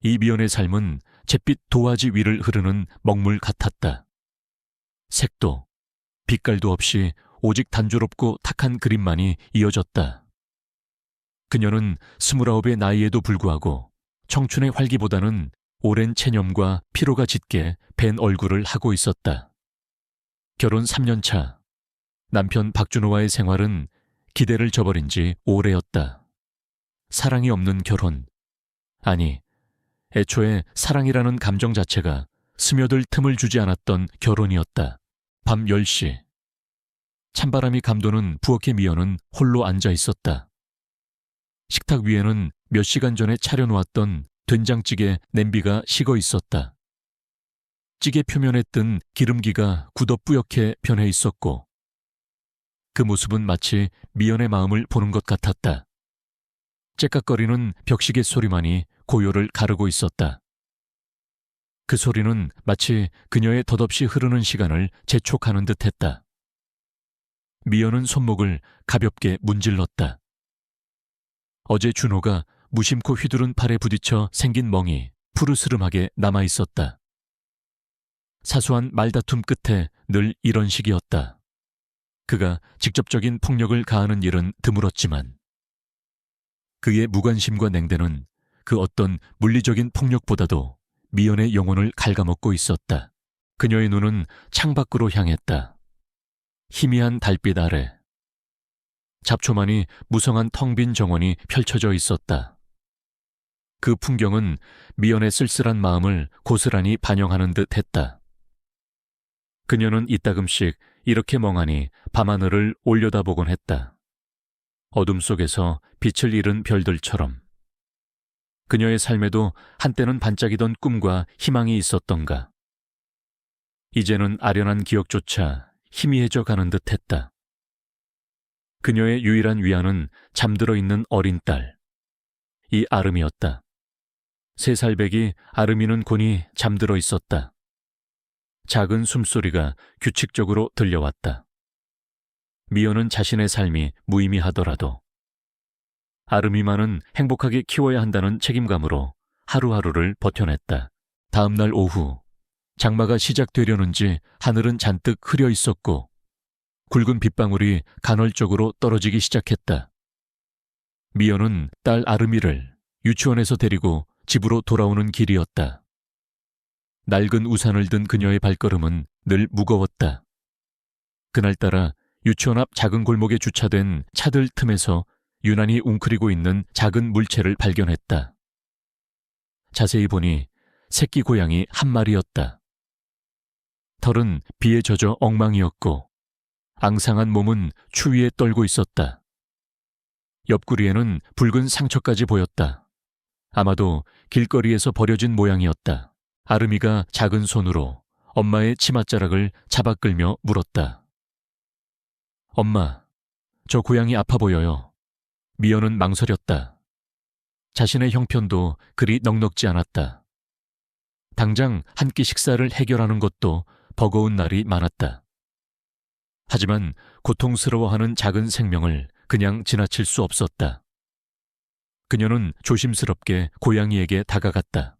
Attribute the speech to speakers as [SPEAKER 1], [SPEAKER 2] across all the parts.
[SPEAKER 1] 이 미연의 삶은 잿빛 도화지 위를 흐르는 먹물 같았다. 색도, 빛깔도 없이 오직 단조롭고 탁한 그림만이 이어졌다. 그녀는 29의 나이에도 불구하고 청춘의 활기보다는 오랜 체념과 피로가 짙게 밴 얼굴을 하고 있었다. 결혼 3년 차, 남편 박준호와의 생활은 기대를 저버린 지 오래였다. 사랑이 없는 결혼. 아니, 애초에 사랑이라는 감정 자체가 스며들 틈을 주지 않았던 결혼이었다. 밤 10시. 찬바람이 감도는 부엌의 미연은 홀로 앉아 있었다. 식탁 위에는 몇 시간 전에 차려놓았던 된장찌개 냄비가 식어 있었다. 찌개 표면에 뜬 기름기가 굳어 뿌옇게 변해 있었고 그 모습은 마치 미연의 마음을 보는 것 같았다. 째깍거리는 벽시계 소리만이 고요를 가르고 있었다. 그 소리는 마치 그녀의 덧없이 흐르는 시간을 재촉하는 듯했다. 미연은 손목을 가볍게 문질렀다. 어제 준호가 무심코 휘두른 팔에 부딪혀 생긴 멍이 푸르스름하게 남아있었다. 사소한 말다툼 끝에 늘 이런 식이었다. 그가 직접적인 폭력을 가하는 일은 드물었지만 그의 무관심과 냉대는 그 어떤 물리적인 폭력보다도 미연의 영혼을 갉아먹고 있었다. 그녀의 눈은 창밖으로 향했다. 희미한 달빛 아래 잡초만이 무성한 텅 빈 정원이 펼쳐져 있었다. 그 풍경은 미연의 쓸쓸한 마음을 고스란히 반영하는 듯 했다. 그녀는 이따금씩 이렇게 멍하니 밤하늘을 올려다보곤 했다. 어둠 속에서 빛을 잃은 별들처럼. 그녀의 삶에도 한때는 반짝이던 꿈과 희망이 있었던가. 이제는 아련한 기억조차 희미해져 가는 듯 했다. 그녀의 유일한 위안은 잠들어 있는 어린 딸. 이 아름이었다. 3살 배기 아름이는 곤히 잠들어 있었다. 작은 숨소리가 규칙적으로 들려왔다. 미연은 자신의 삶이 무의미하더라도 아름이만은 행복하게 키워야 한다는 책임감으로 하루하루를 버텨냈다. 다음 날 오후 장마가 시작되려는지 하늘은 잔뜩 흐려 있었고 굵은 빗방울이 간헐적으로 떨어지기 시작했다. 미연은 딸 아름이를 유치원에서 데리고 집으로 돌아오는 길이었다. 낡은 우산을 든 그녀의 발걸음은 늘 무거웠다. 그날따라 유치원 앞 작은 골목에 주차된 차들 틈에서 유난히 웅크리고 있는 작은 물체를 발견했다. 자세히 보니 새끼 고양이 한 마리였다. 털은 비에 젖어 엉망이었고 앙상한 몸은 추위에 떨고 있었다. 옆구리에는 붉은 상처까지 보였다. 아마도 길거리에서 버려진 모양이었다. 아름이가 작은 손으로 엄마의 치맛자락을 잡아 끌며 물었다. 엄마, 저 고양이 아파 보여요. 미연은 망설였다. 자신의 형편도 그리 넉넉지 않았다. 당장 한 끼 식사를 해결하는 것도 버거운 날이 많았다. 하지만 고통스러워하는 작은 생명을 그냥 지나칠 수 없었다. 그녀는 조심스럽게 고양이에게 다가갔다.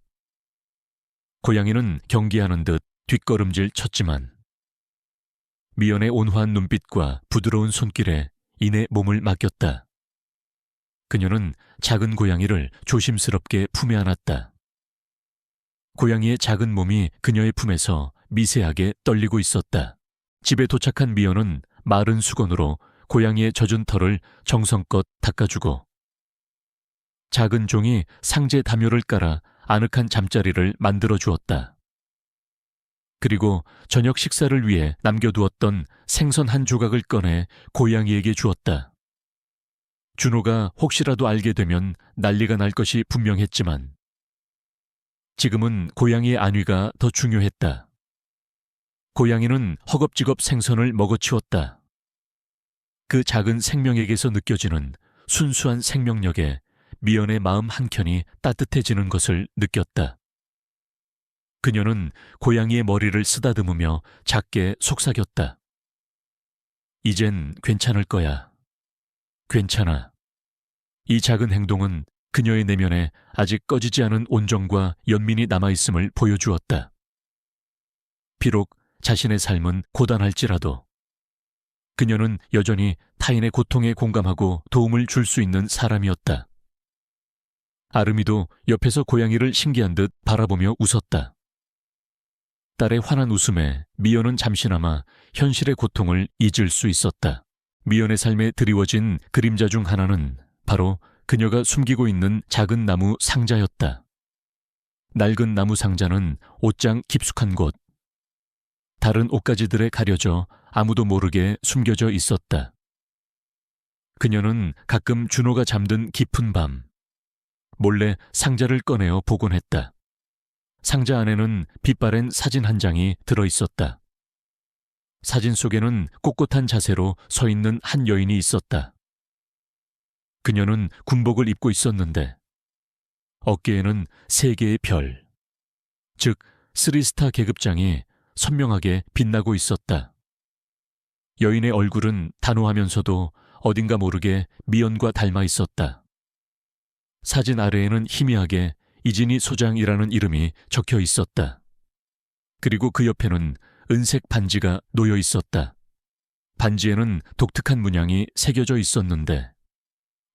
[SPEAKER 1] 고양이는 경계하는 듯 뒷걸음질 쳤지만 미연의 온화한 눈빛과 부드러운 손길에 이내 몸을 맡겼다. 그녀는 작은 고양이를 조심스럽게 품에 안았다. 고양이의 작은 몸이 그녀의 품에서 미세하게 떨리고 있었다. 집에 도착한 미연은 마른 수건으로 고양이의 젖은 털을 정성껏 닦아주고 작은 종이 상제 담요를 깔아 아늑한 잠자리를 만들어 주었다. 그리고 저녁 식사를 위해 남겨두었던 생선 한 조각을 꺼내 고양이에게 주었다. 준호가 혹시라도 알게 되면 난리가 날 것이 분명했지만 지금은 고양이의 안위가 더 중요했다. 고양이는 허겁지겁 생선을 먹어치웠다. 그 작은 생명에게서 느껴지는 순수한 생명력에 미연의 마음 한켠이 따뜻해지는 것을 느꼈다. 그녀는 고양이의 머리를 쓰다듬으며 작게 속삭였다. 이젠 괜찮을 거야. 괜찮아. 이 작은 행동은 그녀의 내면에 아직 꺼지지 않은 온정과 연민이 남아있음을 보여주었다. 비록 자신의 삶은 고단할지라도 그녀는 여전히 타인의 고통에 공감하고 도움을 줄 수 있는 사람이었다. 아름이도 옆에서 고양이를 신기한 듯 바라보며 웃었다. 딸의 환한 웃음에 미연은 잠시나마 현실의 고통을 잊을 수 있었다. 미연의 삶에 드리워진 그림자 중 하나는 바로 그녀가 숨기고 있는 작은 나무 상자였다. 낡은 나무 상자는 옷장 깊숙한 곳, 다른 옷가지들에 가려져 아무도 모르게 숨겨져 있었다. 그녀는 가끔 준호가 잠든 깊은 밤, 몰래 상자를 꺼내어 보곤 했다. 상자 안에는 빛바랜 사진 한 장이 들어있었다. 사진 속에는 꼿꼿한 자세로 서 있는 한 여인이 있었다. 그녀는 군복을 입고 있었는데 어깨에는 3개의 별, 즉 3스타 계급장이 선명하게 빛나고 있었다. 여인의 얼굴은 단호하면서도 어딘가 모르게 미연과 닮아 있었다. 사진 아래에는 희미하게 이진희 소장이라는 이름이 적혀 있었다. 그리고 그 옆에는 은색 반지가 놓여 있었다. 반지에는 독특한 문양이 새겨져 있었는데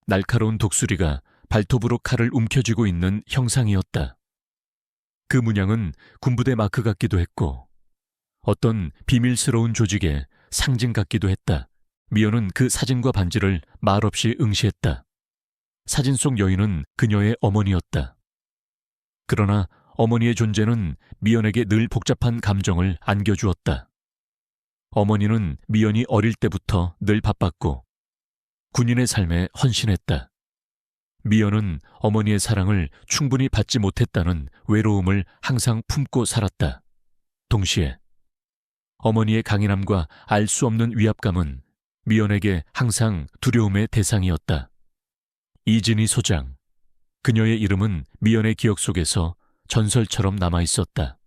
[SPEAKER 1] 날카로운 독수리가 발톱으로 칼을 움켜쥐고 있는 형상이었다. 그 문양은 군부대 마크 같기도 했고 어떤 비밀스러운 조직의 상징 같기도 했다. 미연은 그 사진과 반지를 말없이 응시했다. 사진 속 여인은 그녀의 어머니였다. 그러나 어머니의 존재는 미연에게 늘 복잡한 감정을 안겨주었다. 어머니는 미연이 어릴 때부터 늘 바빴고 군인의 삶에 헌신했다. 미연은 어머니의 사랑을 충분히 받지 못했다는 외로움을 항상 품고 살았다. 동시에 어머니의 강인함과 알 수 없는 위압감은 미연에게 항상 두려움의 대상이었다. 이진희 소장, 그녀의 이름은 미연의 기억 속에서 전설처럼 남아있었다.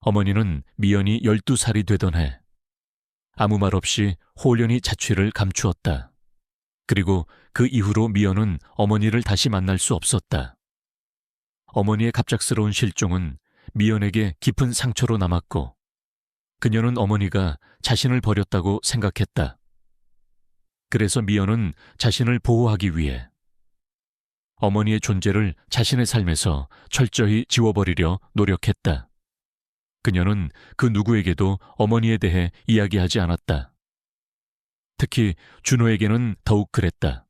[SPEAKER 1] 어머니는 미연이 12살이 되던 해 아무 말 없이 홀연히 자취를 감추었다. 그리고 그 이후로 미연은 어머니를 다시 만날 수 없었다. 어머니의 갑작스러운 실종은 미연에게 깊은 상처로 남았고 그녀는 어머니가 자신을 버렸다고 생각했다. 그래서 미연은 자신을 보호하기 위해 어머니의 존재를 자신의 삶에서 철저히 지워버리려 노력했다. 그녀는 그 누구에게도 어머니에 대해 이야기하지 않았다. 특히 준호에게는 더욱 그랬다.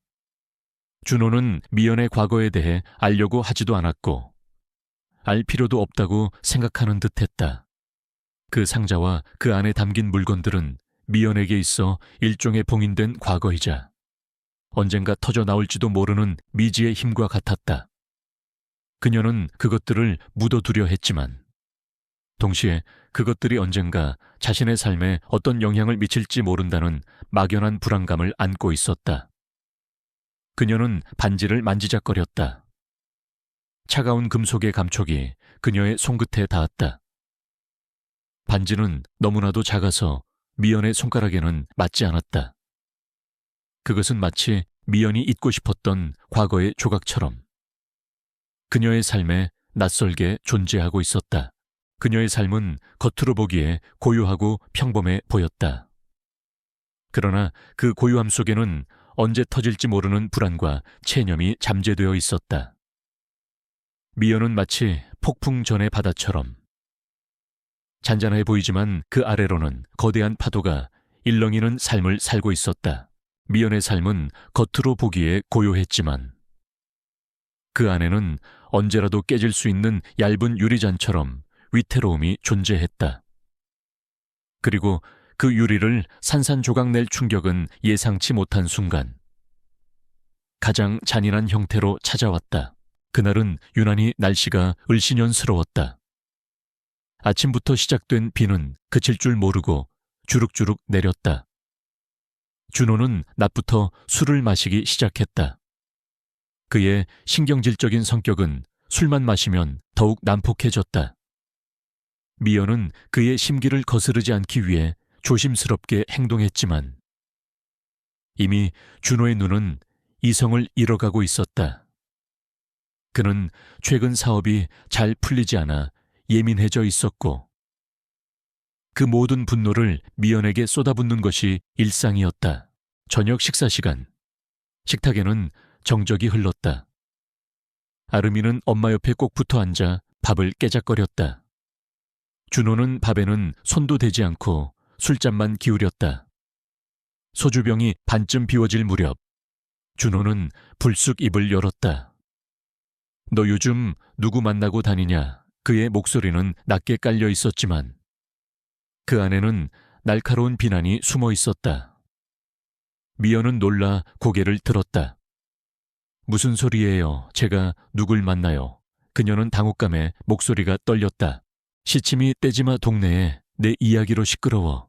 [SPEAKER 1] 준호는 미연의 과거에 대해 알려고 하지도 않았고 알 필요도 없다고 생각하는 듯했다. 그 상자와 그 안에 담긴 물건들은 미연에게 있어 일종의 봉인된 과거이자 언젠가 터져 나올지도 모르는 미지의 힘과 같았다. 그녀는 그것들을 묻어두려 했지만 동시에 그것들이 언젠가 자신의 삶에 어떤 영향을 미칠지 모른다는 막연한 불안감을 안고 있었다. 그녀는 반지를 만지작거렸다. 차가운 금속의 감촉이 그녀의 손끝에 닿았다. 반지는 너무나도 작아서 미연의 손가락에는 맞지 않았다. 그것은 마치 미연이 잊고 싶었던 과거의 조각처럼 그녀의 삶에 낯설게 존재하고 있었다. 그녀의 삶은 겉으로 보기에 고요하고 평범해 보였다. 그러나 그 고요함 속에는 언제 터질지 모르는 불안과 체념이 잠재되어 있었다. 미연은 마치 폭풍 전의 바다처럼 잔잔해 보이지만 그 아래로는 거대한 파도가 일렁이는 삶을 살고 있었다. 미연의 삶은 겉으로 보기에 고요했지만 그 안에는 언제라도 깨질 수 있는 얇은 유리잔처럼 위태로움이 존재했다. 그리고 그 유리를 산산조각 낼 충격은 예상치 못한 순간 가장 잔인한 형태로 찾아왔다. 그날은 유난히 날씨가 을씨년스러웠다. 아침부터 시작된 비는 그칠 줄 모르고 주룩주룩 내렸다. 준호는 낮부터 술을 마시기 시작했다. 그의 신경질적인 성격은 술만 마시면 더욱 난폭해졌다. 미연은 그의 심기를 거스르지 않기 위해 조심스럽게 행동했지만 이미 준호의 눈은 이성을 잃어가고 있었다. 그는 최근 사업이 잘 풀리지 않아 예민해져 있었고 그 모든 분노를 미연에게 쏟아붓는 것이 일상이었다. 저녁 식사 시간. 식탁에는 정적이 흘렀다. 아름이는 엄마 옆에 꼭 붙어 앉아 밥을 깨작거렸다. 준호는 밥에는 손도 대지 않고 술잔만 기울였다. 소주병이 반쯤 비워질 무렵 준호는 불쑥 입을 열었다. 너 요즘 누구 만나고 다니냐? 그의 목소리는 낮게 깔려 있었지만 그 안에는 날카로운 비난이 숨어 있었다. 미연은 놀라 고개를 들었다. 무슨 소리예요? 제가 누굴 만나요? 그녀는 당혹감에 목소리가 떨렸다. 시침이 떼지마 동네에 내 이야기로 시끄러워.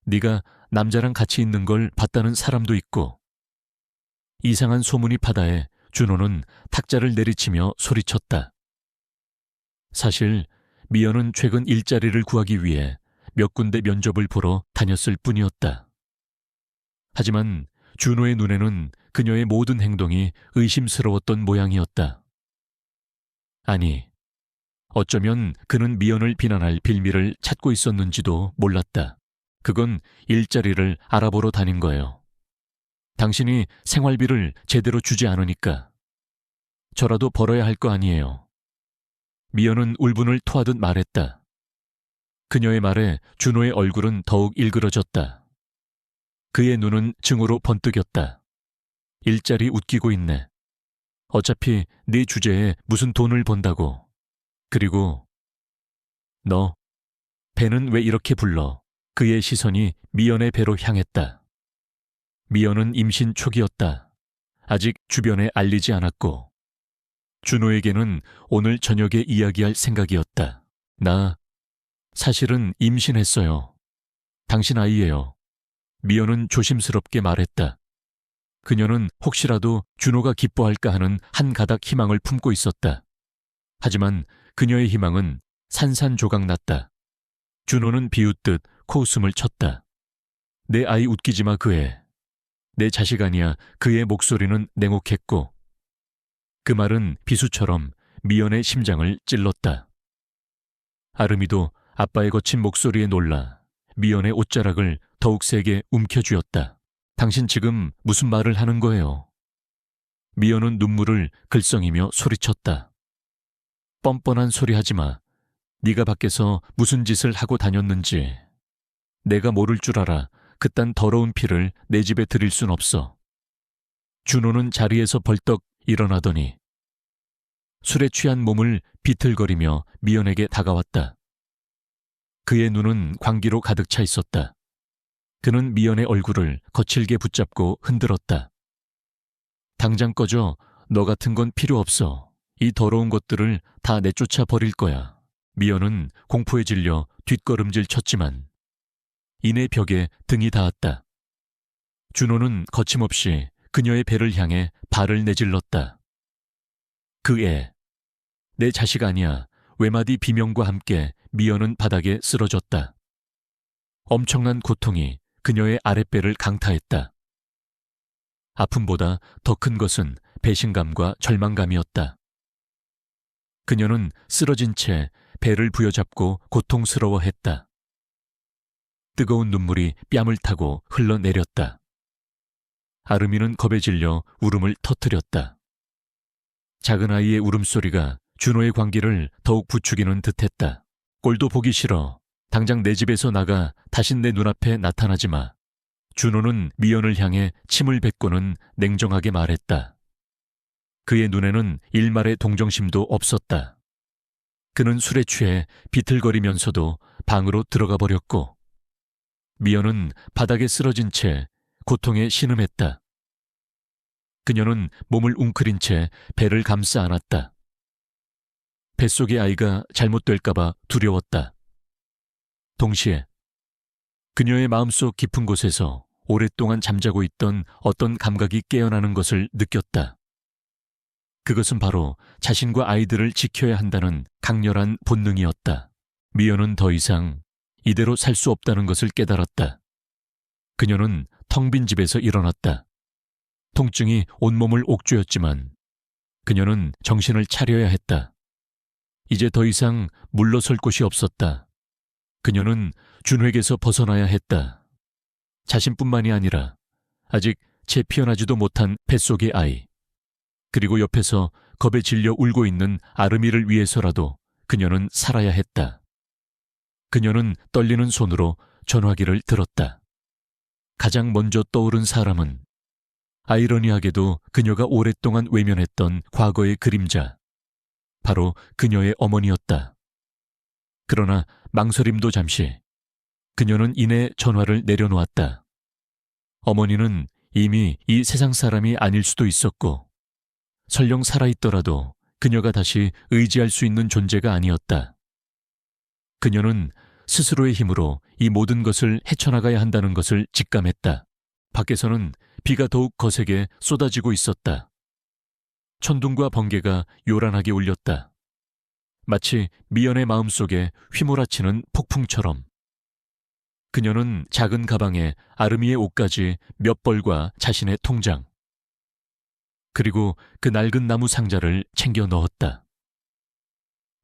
[SPEAKER 1] 네가 남자랑 같이 있는 걸 봤다는 사람도 있고. 이상한 소문이 파다해 준호는 탁자를 내리치며 소리쳤다. 사실 미연은 최근 일자리를 구하기 위해 몇 군데 면접을 보러 다녔을 뿐이었다. 하지만 준호의 눈에는 그녀의 모든 행동이 의심스러웠던 모양이었다. 아니, 어쩌면 그는 미연을 비난할 빌미를 찾고 있었는지도 몰랐다. 그건 일자리를 알아보러 다닌 거예요. 당신이 생활비를 제대로 주지 않으니까 저라도 벌어야 할 거 아니에요. 미연은 울분을 토하듯 말했다. 그녀의 말에 준호의 얼굴은 더욱 일그러졌다. 그의 눈은 증오로 번뜩였다. 일자리 웃기고 있네. 어차피 네 주제에 무슨 돈을 번다고. 그리고 너 배는 왜 이렇게 불러? 그의 시선이 미연의 배로 향했다. 미연은 임신 초기였다. 아직 주변에 알리지 않았고 준호에게는 오늘 저녁에 이야기할 생각이었다. 나 사실은 임신했어요. 당신 아이예요. 미연은 조심스럽게 말했다. 그녀는 혹시라도 준호가 기뻐할까 하는 한 가닥 희망을 품고 있었다. 하지만 그녀의 희망은 산산조각났다. 준호는 비웃듯 코웃음을 쳤다. 내 아이 웃기지 마 그애. 내 자식 아니야. 그의 목소리는 냉혹했고 그 말은 비수처럼 미연의 심장을 찔렀다. 아름이도 아빠의 거친 목소리에 놀라 미연의 옷자락을 더욱 세게 움켜쥐었다. 당신 지금 무슨 말을 하는 거예요? 미연은 눈물을 글썽이며 소리쳤다. 뻔뻔한 소리 하지 마. 네가 밖에서 무슨 짓을 하고 다녔는지. 내가 모를 줄 알아. 그딴 더러운 피를 내 집에 들일 순 없어. 준호는 자리에서 벌떡 일어나더니 술에 취한 몸을 비틀거리며 미연에게 다가왔다. 그의 눈은 광기로 가득 차 있었다. 그는 미연의 얼굴을 거칠게 붙잡고 흔들었다. 당장 꺼져. 너 같은 건 필요 없어. 이 더러운 것들을 다 내쫓아 버릴 거야. 미연은 공포에 질려 뒷걸음질 쳤지만 이내 벽에 등이 닿았다. 준호는 거침없이 그녀의 배를 향해 발을 내질렀다. 그 애, 내 자식 아니야. 외마디 비명과 함께 미연은 바닥에 쓰러졌다. 엄청난 고통이 그녀의 아랫배를 강타했다. 아픔보다 더 큰 것은 배신감과 절망감이었다. 그녀는 쓰러진 채 배를 부여잡고 고통스러워했다. 뜨거운 눈물이 뺨을 타고 흘러내렸다. 아름이는 겁에 질려 울음을 터뜨렸다. 작은 아이의 울음소리가 준호의 광기를 더욱 부추기는 듯했다. 꼴도 보기 싫어. 당장 내 집에서 나가. 다신 내 눈앞에 나타나지 마. 준호는 미연을 향해 침을 뱉고는 냉정하게 말했다. 그의 눈에는 일말의 동정심도 없었다. 그는 술에 취해 비틀거리면서도 방으로 들어가 버렸고 미연은 바닥에 쓰러진 채 고통에 신음했다. 그녀는 몸을 웅크린 채 배를 감싸 안았다. 뱃속의 아이가 잘못될까봐 두려웠다. 동시에 그녀의 마음속 깊은 곳에서 오랫동안 잠자고 있던 어떤 감각이 깨어나는 것을 느꼈다. 그것은 바로 자신과 아이들을 지켜야 한다는 강렬한 본능이었다. 미연은 더 이상 이대로 살 수 없다는 것을 깨달았다. 그녀는 텅 빈 집에서 일어났다. 통증이 온몸을 옥죄었지만 그녀는 정신을 차려야 했다. 이제 더 이상 물러설 곳이 없었다. 그녀는 준획에서 벗어나야 했다. 자신뿐만이 아니라 아직 재피어나지도 못한 뱃속의 아이, 그리고 옆에서 겁에 질려 울고 있는 아르미를 위해서라도 그녀는 살아야 했다. 그녀는 떨리는 손으로 전화기를 들었다. 가장 먼저 떠오른 사람은 아이러니하게도 그녀가 오랫동안 외면했던 과거의 그림자, 바로 그녀의 어머니였다. 그러나 망설임도 잠시, 그녀는 이내 전화를 내려놓았다. 어머니는 이미 이 세상 사람이 아닐 수도 있었고, 설령 살아있더라도 그녀가 다시 의지할 수 있는 존재가 아니었다. 그녀는 스스로의 힘으로 이 모든 것을 헤쳐나가야 한다는 것을 직감했다. 밖에서는 비가 더욱 거세게 쏟아지고 있었다. 천둥과 번개가 요란하게 울렸다. 마치 미연의 마음속에 휘몰아치는 폭풍처럼. 그녀는 작은 가방에 아르미의 옷까지 몇 벌과 자신의 통장, 그리고 그 낡은 나무 상자를 챙겨 넣었다.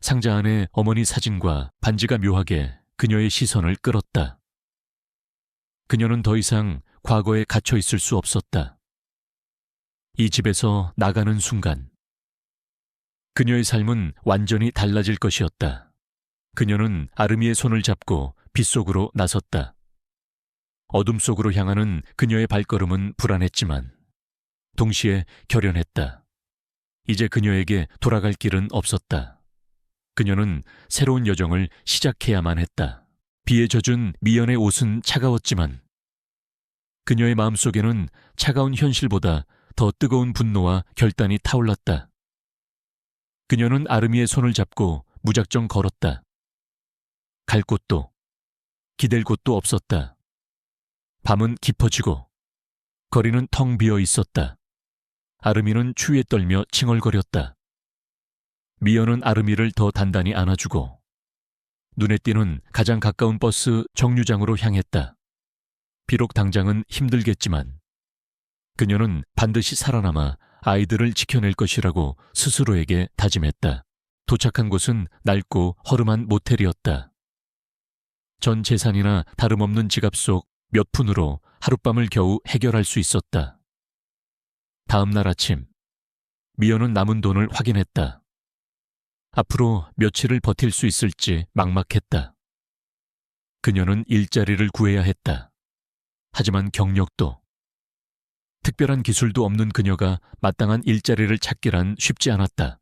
[SPEAKER 1] 상자 안에 어머니 사진과 반지가 묘하게 그녀의 시선을 끌었다. 그녀는 더 이상 과거에 갇혀 있을 수 없었다. 이 집에서 나가는 순간 그녀의 삶은 완전히 달라질 것이었다. 그녀는 아르미의 손을 잡고 빗속으로 나섰다. 어둠 속으로 향하는 그녀의 발걸음은 불안했지만 동시에 결연했다. 이제 그녀에게 돌아갈 길은 없었다. 그녀는 새로운 여정을 시작해야만 했다. 비에 젖은 미연의 옷은 차가웠지만 그녀의 마음속에는 차가운 현실보다 더 뜨거운 분노와 결단이 타올랐다. 그녀는 아르미의 손을 잡고 무작정 걸었다. 갈 곳도, 기댈 곳도 없었다. 밤은 깊어지고 거리는 텅 비어 있었다. 아르미는 추위에 떨며 칭얼거렸다. 미연은 아르미를 더 단단히 안아주고 눈에 띄는 가장 가까운 버스 정류장으로 향했다. 비록 당장은 힘들겠지만 그녀는 반드시 살아남아 아이들을 지켜낼 것이라고 스스로에게 다짐했다. 도착한 곳은 낡고 허름한 모텔이었다. 전 재산이나 다름없는 지갑 속 몇 푼으로 하룻밤을 겨우 해결할 수 있었다. 다음 날 아침, 미연은 남은 돈을 확인했다. 앞으로 며칠을 버틸 수 있을지 막막했다. 그녀는 일자리를 구해야 했다. 하지만 경력도, 특별한 기술도 없는 그녀가 마땅한 일자리를 찾기란 쉽지 않았다.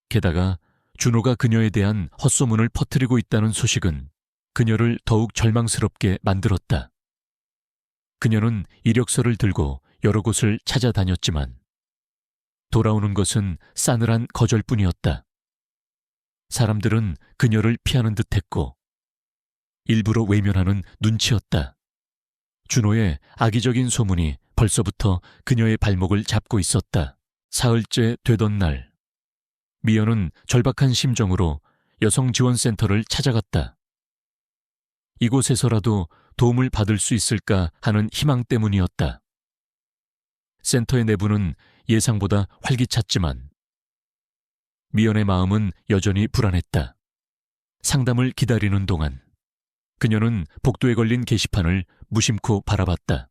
[SPEAKER 1] 게다가 준호가 그녀에 대한 헛소문을 퍼뜨리고 있다는 소식은 그녀를 더욱 절망스럽게 만들었다. 그녀는 이력서를 들고 여러 곳을 찾아다녔지만 돌아오는 것은 싸늘한 거절뿐이었다. 사람들은 그녀를 피하는 듯했고 일부러 외면하는 눈치였다. 준호의 악의적인 소문이 벌써부터 그녀의 발목을 잡고 있었다. 사흘째 되던 날, 미연은 절박한 심정으로 여성지원센터를 찾아갔다. 이곳에서라도 도움을 받을 수 있을까 하는 희망 때문이었다. 센터의 내부는 예상보다 활기찼지만 미연의 마음은 여전히 불안했다. 상담을 기다리는 동안 그녀는 복도에 걸린 게시판을 무심코 바라봤다.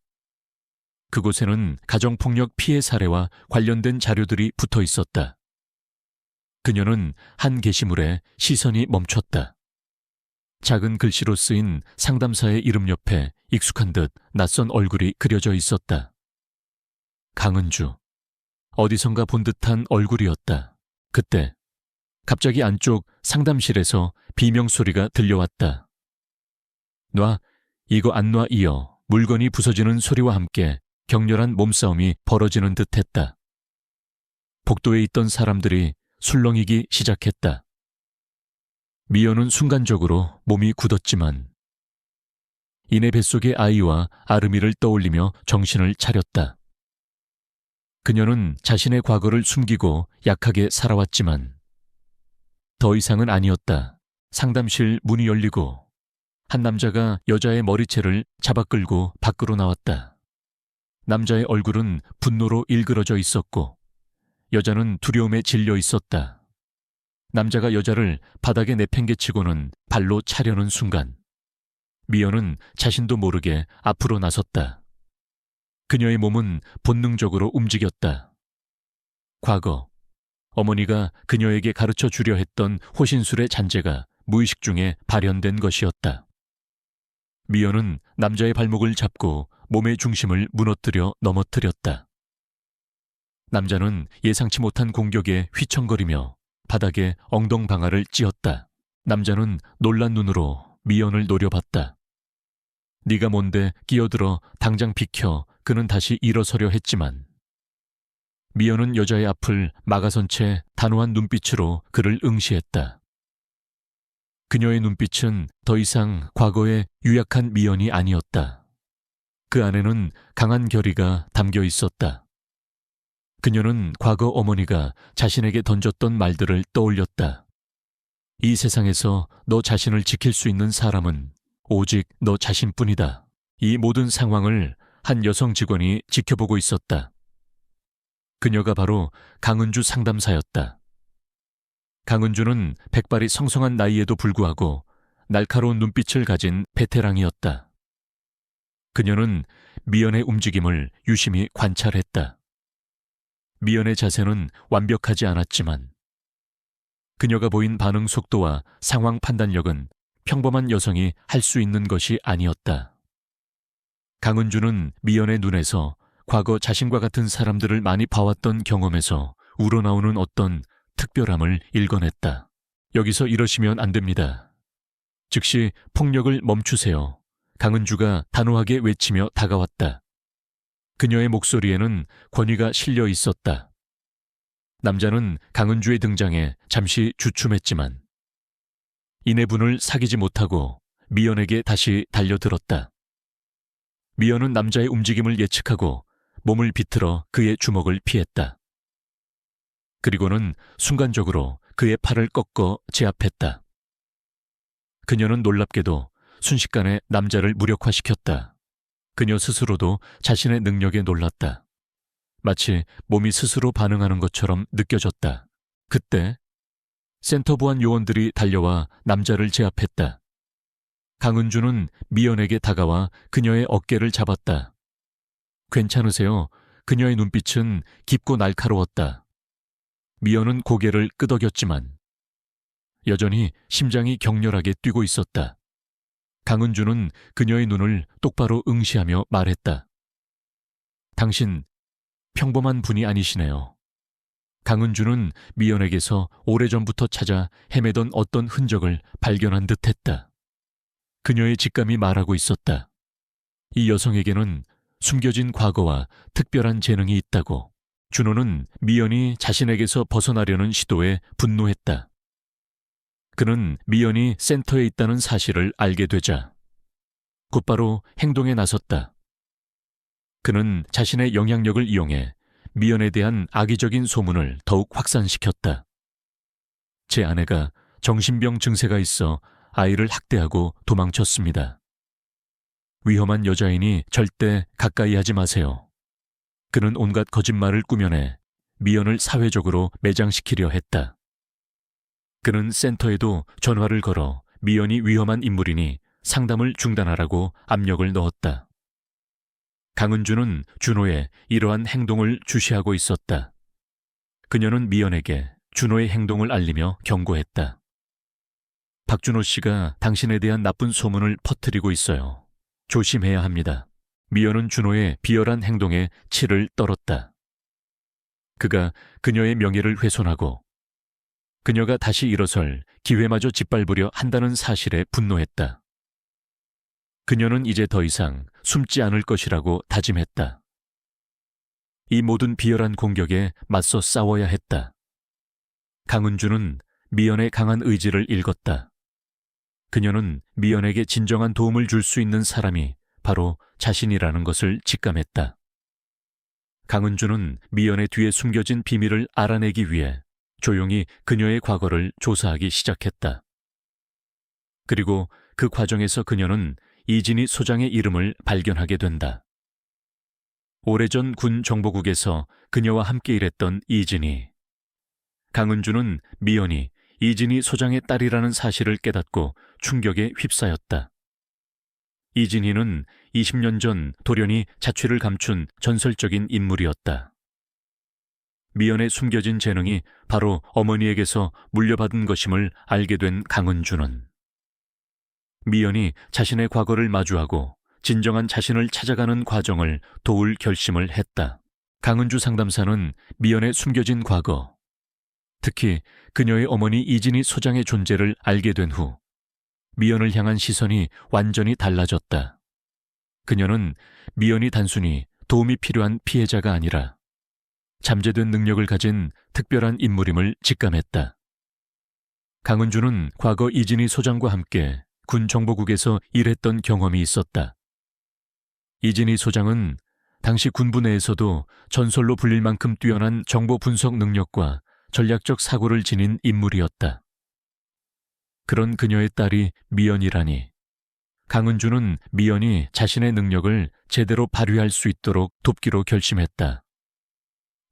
[SPEAKER 1] 그곳에는 가정폭력 피해 사례와 관련된 자료들이 붙어 있었다. 그녀는 한 게시물에 시선이 멈췄다. 작은 글씨로 쓰인 상담사의 이름 옆에 익숙한 듯 낯선 얼굴이 그려져 있었다. 강은주. 어디선가 본 듯한 얼굴이었다. 그때 갑자기 안쪽 상담실에서 비명소리가 들려왔다. 놔, 이거 안 놔 이어 물건이 부서지는 소리와 함께 격렬한 몸싸움이 벌어지는 듯했다. 복도에 있던 사람들이 술렁이기 시작했다. 미연은 순간적으로 몸이 굳었지만 이내 뱃속의 아이와 아르미를 떠올리며 정신을 차렸다. 그녀는 자신의 과거를 숨기고 약하게 살아왔지만 더 이상은 아니었다. 상담실 문이 열리고 한 남자가 여자의 머리채를 잡아 끌고 밖으로 나왔다. 남자의 얼굴은 분노로 일그러져 있었고 여자는 두려움에 질려 있었다. 남자가 여자를 바닥에 내팽개치고는 발로 차려는 순간 미연은 자신도 모르게 앞으로 나섰다. 그녀의 몸은 본능적으로 움직였다. 과거 어머니가 그녀에게 가르쳐 주려 했던 호신술의 잔재가 무의식 중에 발현된 것이었다. 미연은 남자의 발목을 잡고 몸의 중심을 무너뜨려 넘어뜨렸다. 남자는 예상치 못한 공격에 휘청거리며 바닥에 엉덩방아를 찧었다. 남자는 놀란 눈으로 미연을 노려봤다. 네가 뭔데 끼어들어 당장 비켜. 그는 다시 일어서려 했지만 미연은 여자의 앞을 막아선 채 단호한 눈빛으로 그를 응시했다. 그녀의 눈빛은 더 이상 과거의 유약한 미연이 아니었다. 그 안에는 강한 결의가 담겨 있었다. 그녀는 과거 어머니가 자신에게 던졌던 말들을 떠올렸다. 이 세상에서 너 자신을 지킬 수 있는 사람은 오직 너 자신뿐이다. 이 모든 상황을 한 여성 직원이 지켜보고 있었다. 그녀가 바로 강은주 상담사였다. 강은주는 백발이 성성한 나이에도 불구하고 날카로운 눈빛을 가진 베테랑이었다. 그녀는 미연의 움직임을 유심히 관찰했다. 미연의 자세는 완벽하지 않았지만 그녀가 보인 반응 속도와 상황 판단력은 평범한 여성이 할 수 있는 것이 아니었다. 강은주는 미연의 눈에서 과거 자신과 같은 사람들을 많이 봐왔던 경험에서 우러나오는 어떤 특별함을 읽어냈다. 여기서 이러시면 안 됩니다. 즉시 폭력을 멈추세요. 강은주가 단호하게 외치며 다가왔다. 그녀의 목소리에는 권위가 실려 있었다. 남자는 강은주의 등장에 잠시 주춤했지만 이내 분을 사귀지 못하고 미연에게 다시 달려들었다. 미연은 남자의 움직임을 예측하고 몸을 비틀어 그의 주먹을 피했다. 그리고는 순간적으로 그의 팔을 꺾어 제압했다. 그녀는 놀랍게도 순식간에 남자를 무력화시켰다. 그녀 스스로도 자신의 능력에 놀랐다. 마치 몸이 스스로 반응하는 것처럼 느껴졌다. 그때 센터 보안 요원들이 달려와 남자를 제압했다. 강은주는 미연에게 다가와 그녀의 어깨를 잡았다. 괜찮으세요? 그녀의 눈빛은 깊고 날카로웠다. 미연은 고개를 끄덕였지만 여전히 심장이 격렬하게 뛰고 있었다. 강은주는 그녀의 눈을 똑바로 응시하며 말했다. 당신 평범한 분이 아니시네요. 강은주는 미연에게서 오래전부터 찾아 헤매던 어떤 흔적을 발견한 듯했다. 그녀의 직감이 말하고 있었다. 이 여성에게는 숨겨진 과거와 특별한 재능이 있다고. 준호는 미연이 자신에게서 벗어나려는 시도에 분노했다. 그는 미연이 센터에 있다는 사실을 알게 되자 곧바로 행동에 나섰다. 그는 자신의 영향력을 이용해 미연에 대한 악의적인 소문을 더욱 확산시켰다. 제 아내가 정신병 증세가 있어 아이를 학대하고 도망쳤습니다. 위험한 여자이니 절대 가까이 하지 마세요. 그는 온갖 거짓말을 꾸며내 미연을 사회적으로 매장시키려 했다. 그는 센터에도 전화를 걸어 미연이 위험한 인물이니 상담을 중단하라고 압력을 넣었다. 강은주는 준호의 이러한 행동을 주시하고 있었다. 그녀는 미연에게 준호의 행동을 알리며 경고했다. 박준호 씨가 당신에 대한 나쁜 소문을 퍼뜨리고 있어요. 조심해야 합니다. 미연은 준호의 비열한 행동에 치를 떨었다. 그가 그녀의 명예를 훼손하고 그녀가 다시 일어설 기회마저 짓밟으려 한다는 사실에 분노했다. 그녀는 이제 더 이상 숨지 않을 것이라고 다짐했다. 이 모든 비열한 공격에 맞서 싸워야 했다. 강은주는 미연의 강한 의지를 읽었다. 그녀는 미연에게 진정한 도움을 줄 수 있는 사람이 바로 자신이라는 것을 직감했다. 강은주는 미연의 뒤에 숨겨진 비밀을 알아내기 위해 조용히 그녀의 과거를 조사하기 시작했다. 그리고 그 과정에서 그녀는 이진희 소장의 이름을 발견하게 된다. 오래전 군 정보국에서 그녀와 함께 일했던 이진희. 강은주는 미연이 이진희 소장의 딸이라는 사실을 깨닫고 충격에 휩싸였다. 이진희는 20년 전 돌연히 자취를 감춘 전설적인 인물이었다. 미연의 숨겨진 재능이 바로 어머니에게서 물려받은 것임을 알게 된 강은주는 미연이 자신의 과거를 마주하고 진정한 자신을 찾아가는 과정을 도울 결심을 했다. 강은주 상담사는 미연의 숨겨진 과거, 특히 그녀의 어머니 이진희 소장의 존재를 알게 된 후 미연을 향한 시선이 완전히 달라졌다. 그녀는 미연이 단순히 도움이 필요한 피해자가 아니라 잠재된 능력을 가진 특별한 인물임을 직감했다. 강은주는 과거 이진희 소장과 함께 군 정보국에서 일했던 경험이 있었다. 이진희 소장은 당시 군부 내에서도 전설로 불릴 만큼 뛰어난 정보 분석 능력과 전략적 사고를 지닌 인물이었다. 그런 그녀의 딸이 미연이라니, 강은주는 미연이 자신의 능력을 제대로 발휘할 수 있도록 돕기로 결심했다.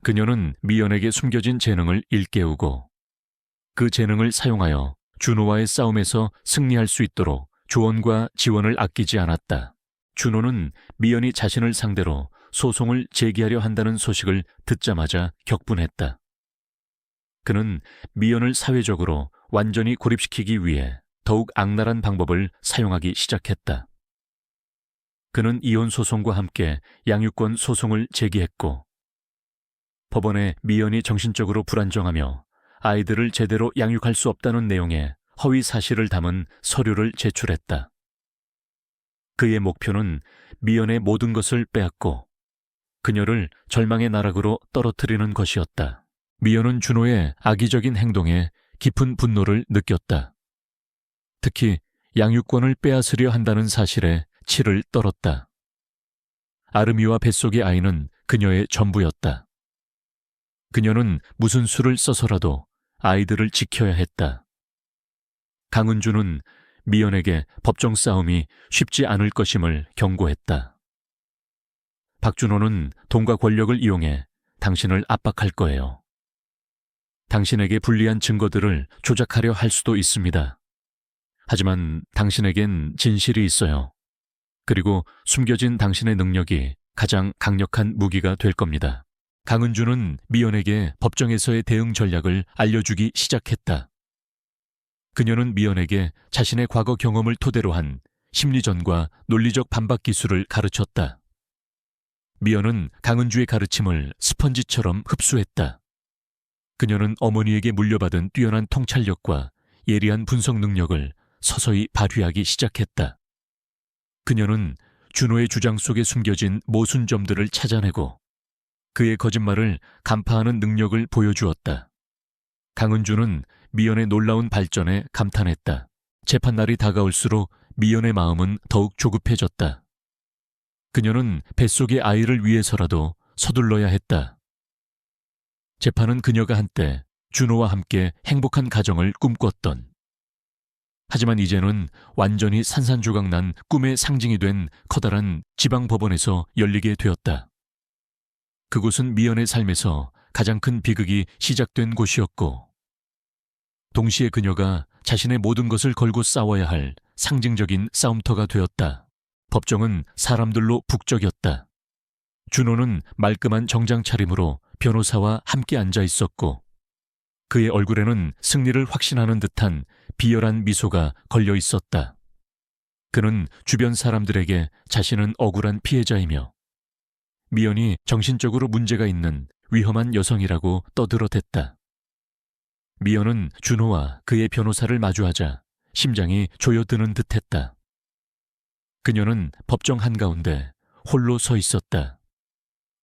[SPEAKER 1] 그녀는 미연에게 숨겨진 재능을 일깨우고 그 재능을 사용하여 준호와의 싸움에서 승리할 수 있도록 조언과 지원을 아끼지 않았다. 준호는 미연이 자신을 상대로 소송을 제기하려 한다는 소식을 듣자마자 격분했다. 그는 미연을 사회적으로 완전히 고립시키기 위해 더욱 악랄한 방법을 사용하기 시작했다. 그는 이혼 소송과 함께 양육권 소송을 제기했고 법원에 미연이 정신적으로 불안정하며 아이들을 제대로 양육할 수 없다는 내용의 허위 사실을 담은 서류를 제출했다. 그의 목표는 미연의 모든 것을 빼앗고 그녀를 절망의 나락으로 떨어뜨리는 것이었다. 미연은 준호의 악의적인 행동에 깊은 분노를 느꼈다. 특히 양육권을 빼앗으려 한다는 사실에 치를 떨었다. 아름이와 뱃속의 아이는 그녀의 전부였다. 그녀는 무슨 수를 써서라도 아이들을 지켜야 했다. 강은주는 미연에게 법정 싸움이 쉽지 않을 것임을 경고했다. 박준호는 돈과 권력을 이용해 당신을 압박할 거예요. 당신에게 불리한 증거들을 조작하려 할 수도 있습니다. 하지만 당신에겐 진실이 있어요. 그리고 숨겨진 당신의 능력이 가장 강력한 무기가 될 겁니다. 강은주는 미연에게 법정에서의 대응 전략을 알려주기 시작했다. 그녀는 미연에게 자신의 과거 경험을 토대로 한 심리전과 논리적 반박 기술을 가르쳤다. 미연은 강은주의 가르침을 스펀지처럼 흡수했다. 그녀는 어머니에게 물려받은 뛰어난 통찰력과 예리한 분석 능력을 서서히 발휘하기 시작했다. 그녀는 준호의 주장 속에 숨겨진 모순점들을 찾아내고 그의 거짓말을 간파하는 능력을 보여주었다. 강은주는 미연의 놀라운 발전에 감탄했다. 재판날이 다가올수록 미연의 마음은 더욱 조급해졌다. 그녀는 뱃속의 아이를 위해서라도 서둘러야 했다. 재판은 그녀가 한때 준호와 함께 행복한 가정을 꿈꿨던, 하지만 이제는 완전히 산산조각난 꿈의 상징이 된 커다란 지방법원에서 열리게 되었다. 그곳은 미연의 삶에서 가장 큰 비극이 시작된 곳이었고 동시에 그녀가 자신의 모든 것을 걸고 싸워야 할 상징적인 싸움터가 되었다. 법정은 사람들로 북적였다. 준호는 말끔한 정장 차림으로 변호사와 함께 앉아 있었고 그의 얼굴에는 승리를 확신하는 듯한 비열한 미소가 걸려 있었다. 그는 주변 사람들에게 자신은 억울한 피해자이며 미연이 정신적으로 문제가 있는 위험한 여성이라고 떠들어댔다. 미연은 준호와 그의 변호사를 마주하자 심장이 조여드는 듯했다. 그녀는 법정 한가운데 홀로 서 있었다.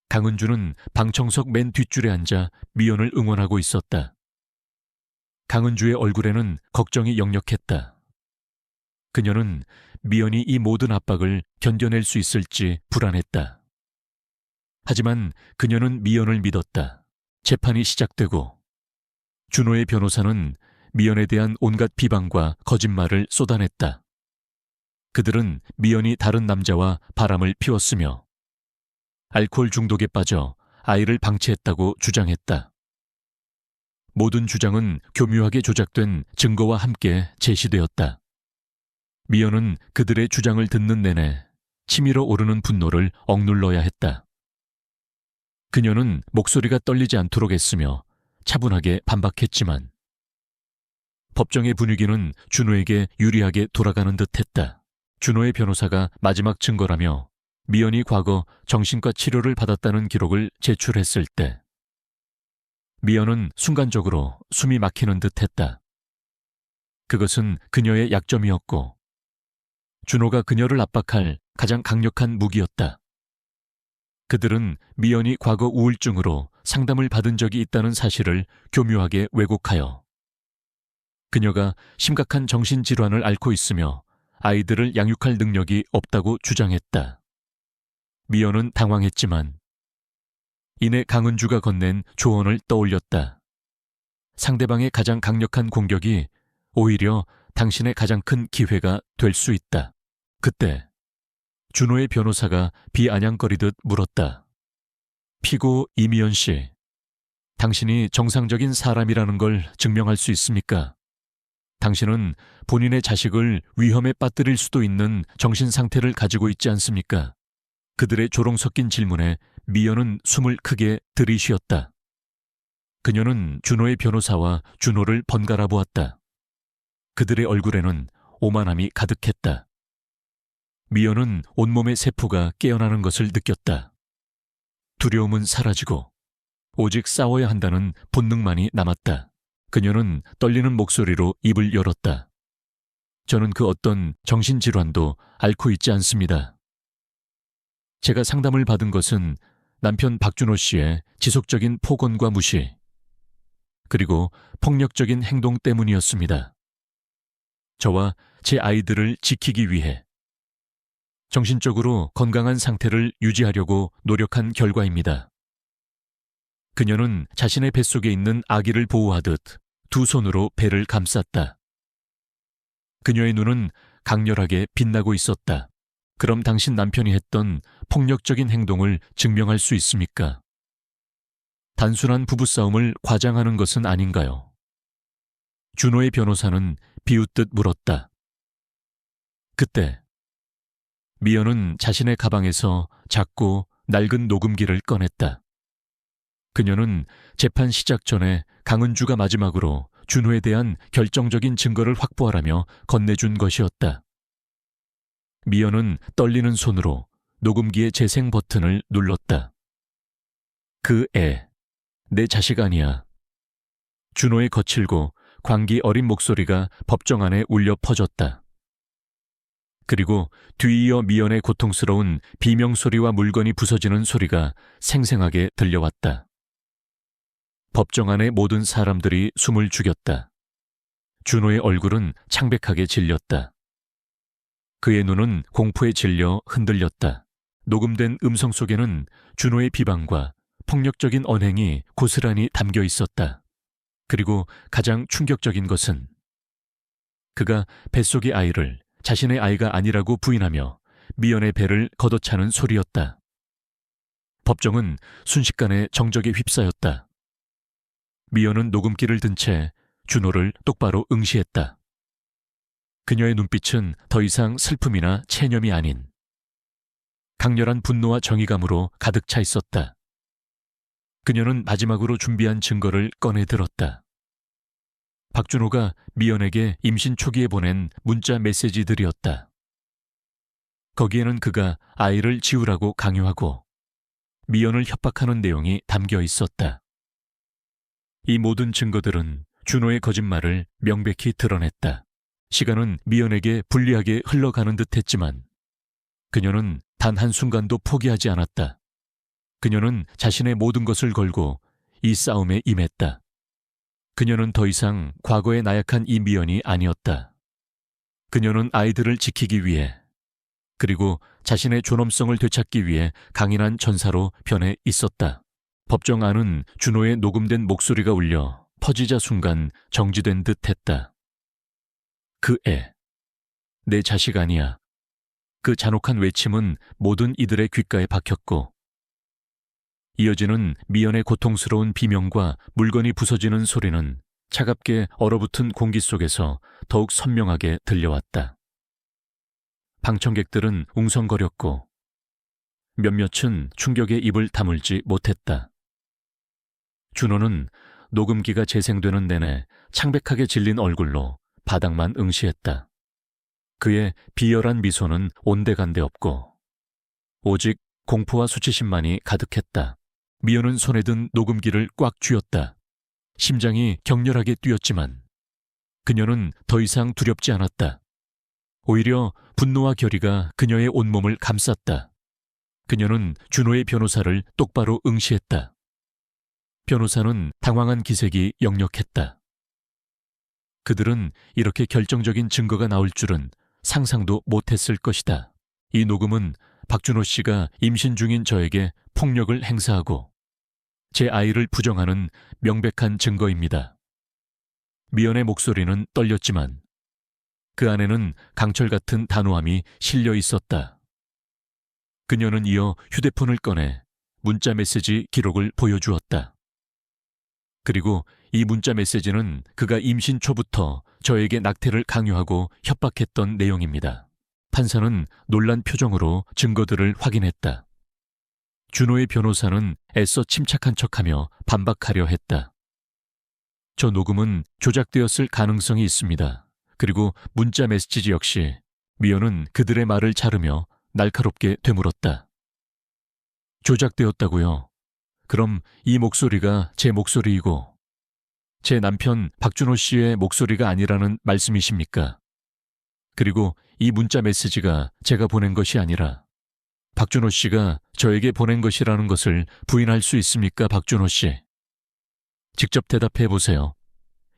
[SPEAKER 1] 강은주는 방청석 맨 뒷줄에 앉아 미연을 응원하고 있었다. 강은주의 얼굴에는 걱정이 역력했다. 그녀는 미연이 이 모든 압박을 견뎌낼 수 있을지 불안했다. 하지만 그녀는 미연을 믿었다. 재판이 시작되고 준호의 변호사는 미연에 대한 온갖 비방과 거짓말을 쏟아냈다. 그들은 미연이 다른 남자와 바람을 피웠으며 알코올 중독에 빠져 아이를 방치했다고 주장했다. 모든 주장은 교묘하게 조작된 증거와 함께 제시되었다. 미연은 그들의 주장을 듣는 내내 치밀어 오르는 분노를 억눌러야 했다. 그녀는 목소리가 떨리지 않도록 애쓰며 차분하게 반박했지만 법정의 분위기는 준호에게 유리하게 돌아가는 듯했다. 준호의 변호사가 마지막 증거라며 미연이 과거 정신과 치료를 받았다는 기록을 제출했을 때 미연은 순간적으로 숨이 막히는 듯했다. 그것은 그녀의 약점이었고 준호가 그녀를 압박할 가장 강력한 무기였다. 그들은 미연이 과거 우울증으로 상담을 받은 적이 있다는 사실을 교묘하게 왜곡하여 그녀가 심각한 정신질환을 앓고 있으며 아이들을 양육할 능력이 없다고 주장했다. 미연은 당황했지만 이내 강은주가 건넨 조언을 떠올렸다. 상대방의 가장 강력한 공격이 오히려 당신의 가장 큰 기회가 될 수 있다. 그때 준호의 변호사가 비아냥거리듯 물었다. 피고 이미연 씨, 당신이 정상적인 사람이라는 걸 증명할 수 있습니까? 당신은 본인의 자식을 위험에 빠뜨릴 수도 있는 정신 상태를 가지고 있지 않습니까? 그들의 조롱 섞인 질문에 미연은 숨을 크게 들이쉬었다. 그녀는 준호의 변호사와 준호를 번갈아 보았다. 그들의 얼굴에는 오만함이 가득했다. 미연은 온몸의 세포가 깨어나는 것을 느꼈다. 두려움은 사라지고 오직 싸워야 한다는 본능만이 남았다. 그녀는 떨리는 목소리로 입을 열었다. 저는 그 어떤 정신질환도 앓고 있지 않습니다. 제가 상담을 받은 것은 남편 박준호 씨의 지속적인 폭언과 무시, 그리고 폭력적인 행동 때문이었습니다. 저와 제 아이들을 지키기 위해 정신적으로 건강한 상태를 유지하려고 노력한 결과입니다. 그녀는 자신의 뱃속에 있는 아기를 보호하듯 두 손으로 배를 감쌌다. 그녀의 눈은 강렬하게 빛나고 있었다. 그럼 당신 남편이 했던 폭력적인 행동을 증명할 수 있습니까? 단순한 부부싸움을 과장하는 것은 아닌가요? 준호의 변호사는 비웃듯 물었다. 그때 미연은 자신의 가방에서 작고 낡은 녹음기를 꺼냈다. 그녀는 재판 시작 전에 강은주가 마지막으로 준호에 대한 결정적인 증거를 확보하라며 건네준 것이었다. 미연은 떨리는 손으로 녹음기의 재생 버튼을 눌렀다. 그 애, 내 자식 아니야. 준호의 거칠고 광기 어린 목소리가 법정 안에 울려 퍼졌다. 그리고 뒤이어 미연의 고통스러운 비명소리와 물건이 부서지는 소리가 생생하게 들려왔다. 법정 안의 모든 사람들이 숨을 죽였다. 준호의 얼굴은 창백하게 질렸다. 그의 눈은 공포에 질려 흔들렸다. 녹음된 음성 속에는 준호의 비방과 폭력적인 언행이 고스란히 담겨 있었다. 그리고 가장 충격적인 것은 그가 뱃속의 아이를 자신의 아이가 아니라고 부인하며 미연의 배를 걷어차는 소리였다. 법정은 순식간에 정적에 휩싸였다. 미연은 녹음기를 든 채 준호를 똑바로 응시했다. 그녀의 눈빛은 더 이상 슬픔이나 체념이 아닌 강렬한 분노와 정의감으로 가득 차 있었다. 그녀는 마지막으로 준비한 증거를 꺼내 들었다. 박준호가 미연에게 임신 초기에 보낸 문자 메시지들이었다. 거기에는 그가 아이를 지우라고 강요하고 미연을 협박하는 내용이 담겨 있었다. 이 모든 증거들은 준호의 거짓말을 명백히 드러냈다. 시간은 미연에게 불리하게 흘러가는 듯했지만 그녀는 단 한순간도 포기하지 않았다. 그녀는 자신의 모든 것을 걸고 이 싸움에 임했다. 그녀는 더 이상 과거의 나약한 이 미연이 아니었다. 그녀는 아이들을 지키기 위해 그리고 자신의 존엄성을 되찾기 위해 강인한 전사로 변해 있었다. 법정 안은 준호의 녹음된 목소리가 울려 퍼지자 순간 정지된 듯 했다. 그 애, 내 자식 아니야. 그 잔혹한 외침은 모든 이들의 귓가에 박혔고 이어지는 미연의 고통스러운 비명과 물건이 부서지는 소리는 차갑게 얼어붙은 공기 속에서 더욱 선명하게 들려왔다. 방청객들은 웅성거렸고 몇몇은 충격에 입을 다물지 못했다. 준호는 녹음기가 재생되는 내내 창백하게 질린 얼굴로 바닥만 응시했다. 그의 비열한 미소는 온데간데 없고 오직 공포와 수치심만이 가득했다. 미연은 손에 든 녹음기를 꽉 쥐었다. 심장이 격렬하게 뛰었지만 그녀는 더 이상 두렵지 않았다. 오히려 분노와 결의가 그녀의 온몸을 감쌌다. 그녀는 준호의 변호사를 똑바로 응시했다. 변호사는 당황한 기색이 역력했다. 그들은 이렇게 결정적인 증거가 나올 줄은 상상도 못했을 것이다. 이 녹음은 박준호 씨가 임신 중인 저에게 폭력을 행사하고 제 아이를 부정하는 명백한 증거입니다. 미연의 목소리는 떨렸지만 그 안에는 강철 같은 단호함이 실려 있었다. 그녀는 이어 휴대폰을 꺼내 문자 메시지 기록을 보여주었다. 그리고 이 문자 메시지는 그가 임신 초부터 저에게 낙태를 강요하고 협박했던 내용입니다. 판사는 놀란 표정으로 증거들을 확인했다. 준호의 변호사는 애써 침착한 척하며 반박하려 했다. 저 녹음은 조작되었을 가능성이 있습니다. 그리고 문자 메시지 역시 미연은 그들의 말을 자르며 날카롭게 되물었다. 조작되었다고요? 그럼 이 목소리가 제 목소리이고 제 남편 박준호 씨의 목소리가 아니라는 말씀이십니까? 그리고 이 문자 메시지가 제가 보낸 것이 아니라 박준호 씨가 저에게 보낸 것이라는 것을 부인할 수 있습니까, 박준호 씨? 직접 대답해 보세요.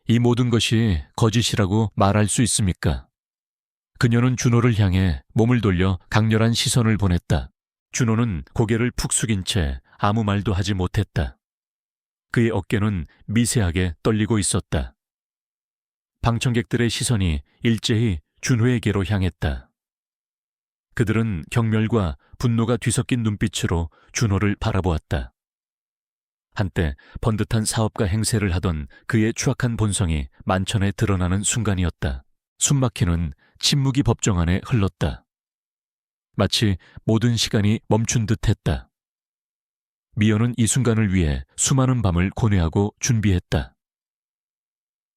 [SPEAKER 1] 이 모든 것이 거짓이라고 말할 수 있습니까? 그녀는 준호를 향해 몸을 돌려 강렬한 시선을 보냈다. 준호는 고개를 푹 숙인 채 아무 말도 하지 못했다. 그의 어깨는 미세하게 떨리고 있었다. 방청객들의 시선이 일제히 준호에게로 향했다. 그들은 경멸과 분노가 뒤섞인 눈빛으로 준호를 바라보았다. 한때 번듯한 사업가 행세를 하던 그의 추악한 본성이 만천에 드러나는 순간이었다. 숨막히는 침묵이 법정 안에 흘렀다. 마치 모든 시간이 멈춘 듯했다. 미연은 이 순간을 위해 수많은 밤을 고뇌하고 준비했다.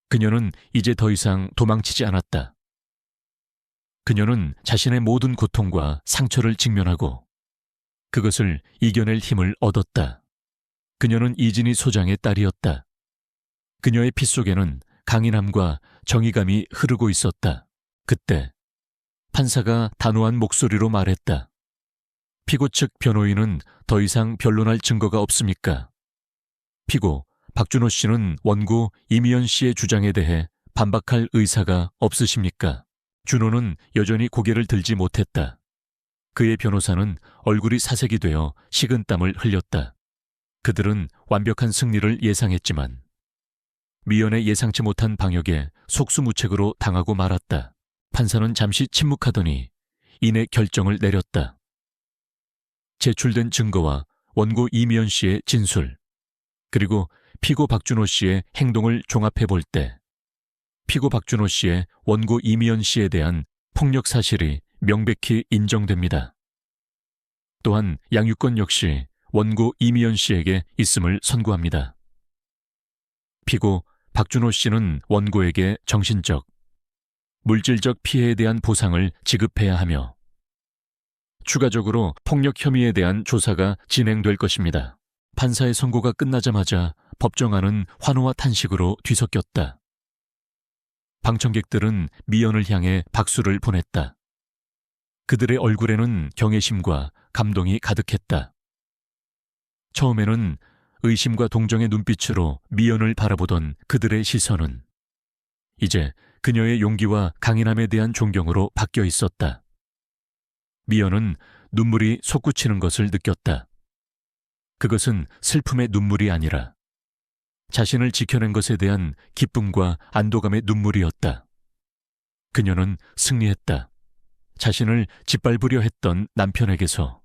[SPEAKER 1] 그녀는 이제 더 이상 도망치지 않았다. 그녀는 자신의 모든 고통과 상처를 직면하고 그것을 이겨낼 힘을 얻었다. 그녀는 이진희 소장의 딸이었다. 그녀의 피 속에는 강인함과 정의감이 흐르고 있었다. 그때 판사가 단호한 목소리로 말했다. 피고 측 변호인은 더 이상 변론할 증거가 없습니까? 피고 박준호 씨는 원고 이미연 씨의 주장에 대해 반박할 의사가 없으십니까? 준호는 여전히 고개를 들지 못했다. 그의 변호사는 얼굴이 사색이 되어 식은땀을 흘렸다. 그들은 완벽한 승리를 예상했지만 미연의 예상치 못한 방역에 속수무책으로 당하고 말았다. 판사는 잠시 침묵하더니 이내 결정을 내렸다. 제출된 증거와 원고 이미연 씨의 진술, 그리고 피고 박준호 씨의 행동을 종합해 볼 때 피고 박준호 씨의 원고 이미연 씨에 대한 폭력 사실이 명백히 인정됩니다. 또한 양육권 역시 원고 이미연 씨에게 있음을 선고합니다. 피고 박준호 씨는 원고에게 정신적, 물질적 피해에 대한 보상을 지급해야 하며 추가적으로 폭력 혐의에 대한 조사가 진행될 것입니다. 판사의 선고가 끝나자마자 법정안은 환호와 탄식으로 뒤섞였다. 방청객들은 미연을 향해 박수를 보냈다. 그들의 얼굴에는 경외심과 감동이 가득했다. 처음에는 의심과 동정의 눈빛으로 미연을 바라보던 그들의 시선은 이제 그녀의 용기와 강인함에 대한 존경으로 바뀌어 있었다. 미연은 눈물이 솟구치는 것을 느꼈다. 그것은 슬픔의 눈물이 아니라 자신을 지켜낸 것에 대한 기쁨과 안도감의 눈물이었다. 그녀는 승리했다. 자신을 짓밟으려 했던 남편에게서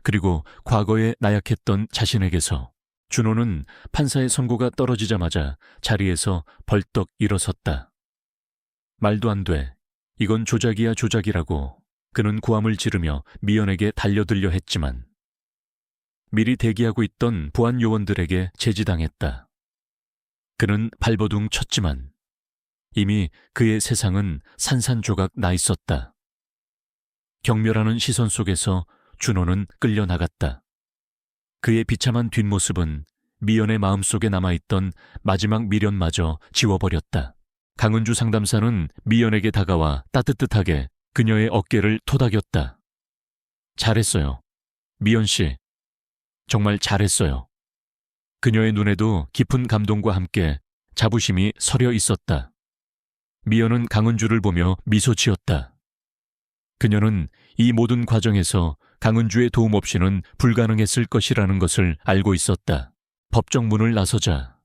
[SPEAKER 1] 그리고 과거에 나약했던 자신에게서. 준호는 판사의 선고가 떨어지자마자 자리에서 벌떡 일어섰다. 말도 안 돼. 이건 조작이야 조작이라고 그는 고함을 지르며 미연에게 달려들려 했지만 미리 대기하고 있던 보안 요원들에게 제지당했다. 그는 발버둥 쳤지만 이미 그의 세상은 산산조각 나 있었다. 경멸하는 시선 속에서 준호는 끌려나갔다. 그의 비참한 뒷모습은 미연의 마음속에 남아있던 마지막 미련마저 지워버렸다. 강은주 상담사는 미연에게 다가와 따뜻하게 그녀의 어깨를 토닥였다. 잘했어요. 미연 씨. 정말 잘했어요. 그녀의 눈에도 깊은 감동과 함께 자부심이 서려 있었다. 미연은 강은주를 보며 미소 지었다. 그녀는 이 모든 과정에서 강은주의 도움 없이는 불가능했을 것이라는 것을 알고 있었다. 법정 문을 나서자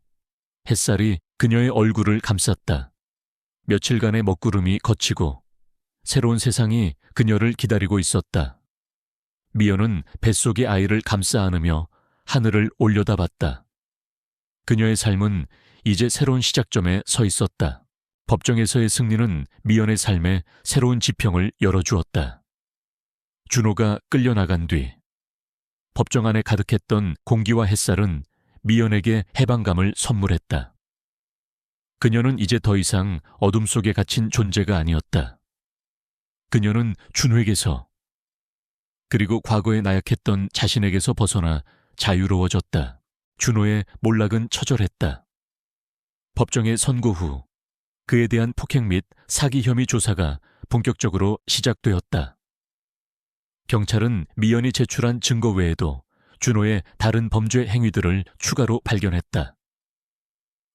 [SPEAKER 1] 햇살이 그녀의 얼굴을 감쌌다. 며칠간의 먹구름이 걷히고 새로운 세상이 그녀를 기다리고 있었다. 미연은 뱃속의 아이를 감싸 안으며 하늘을 올려다봤다. 그녀의 삶은 이제 새로운 시작점에 서 있었다. 법정에서의 승리는 미연의 삶에 새로운 지평을 열어주었다. 준호가 끌려나간 뒤 법정 안에 가득했던 공기와 햇살은 미연에게 해방감을 선물했다. 그녀는 이제 더 이상 어둠 속에 갇힌 존재가 아니었다. 그녀는 준호에게서 그리고 과거에 나약했던 자신에게서 벗어나 자유로워졌다. 준호의 몰락은 처절했다. 법정의 선고 후 그에 대한 폭행 및 사기 혐의 조사가 본격적으로 시작되었다. 경찰은 미연이 제출한 증거 외에도 준호의 다른 범죄 행위들을 추가로 발견했다.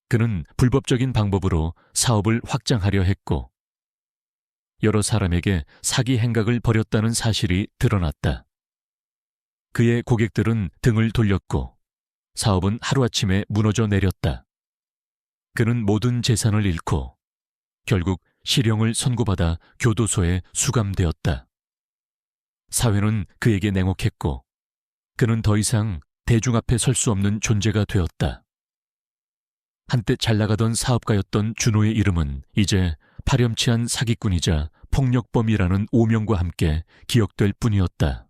[SPEAKER 1] 그는 불법적인 방법으로 사업을 확장하려 했고 여러 사람에게 사기 행각을 벌였다는 사실이 드러났다. 그의 고객들은 등을 돌렸고 사업은 하루아침에 무너져 내렸다. 그는 모든 재산을 잃고 결국 실형을 선고받아 교도소에 수감되었다. 사회는 그에게 냉혹했고 그는 더 이상 대중 앞에 설 수 없는 존재가 되었다. 한때 잘나가던 사업가였던 준호의 이름은 이제 파렴치한 사기꾼이자 폭력범이라는 오명과 함께 기억될 뿐이었다.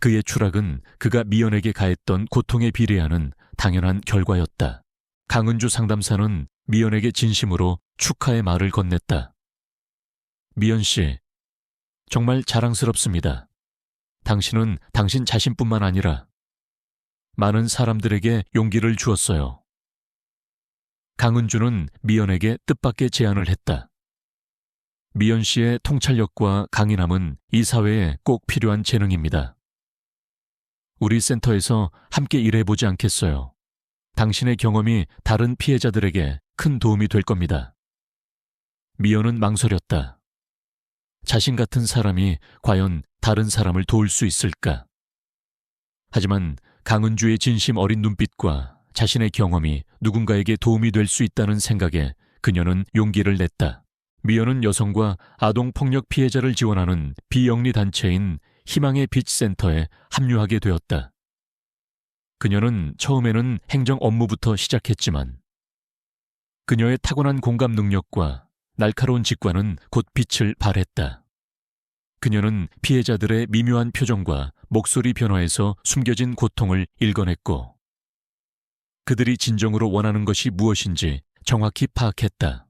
[SPEAKER 1] 그의 추락은 그가 미연에게 가했던 고통에 비례하는 당연한 결과였다. 강은주 상담사는 미연에게 진심으로 축하의 말을 건넸다. 미연 씨, 정말 자랑스럽습니다. 당신은 당신 자신뿐만 아니라 많은 사람들에게 용기를 주었어요. 강은주는 미연에게 뜻밖의 제안을 했다. 미연 씨의 통찰력과 강인함은 이 사회에 꼭 필요한 재능입니다. 우리 센터에서 함께 일해보지 않겠어요? 당신의 경험이 다른 피해자들에게 큰 도움이 될 겁니다. 미연은 망설였다. 자신 같은 사람이 과연 다른 사람을 도울 수 있을까? 하지만 강은주의 진심 어린 눈빛과 자신의 경험이 누군가에게 도움이 될 수 있다는 생각에 그녀는 용기를 냈다. 미연은 여성과 아동폭력 피해자를 지원하는 비영리 단체인 희망의 빛 센터에 합류하게 되었다. 그녀는 처음에는 행정 업무부터 시작했지만 그녀의 타고난 공감 능력과 날카로운 직관은 곧 빛을 발했다. 그녀는 피해자들의 미묘한 표정과 목소리 변화에서 숨겨진 고통을 읽어냈고 그들이 진정으로 원하는 것이 무엇인지 정확히 파악했다.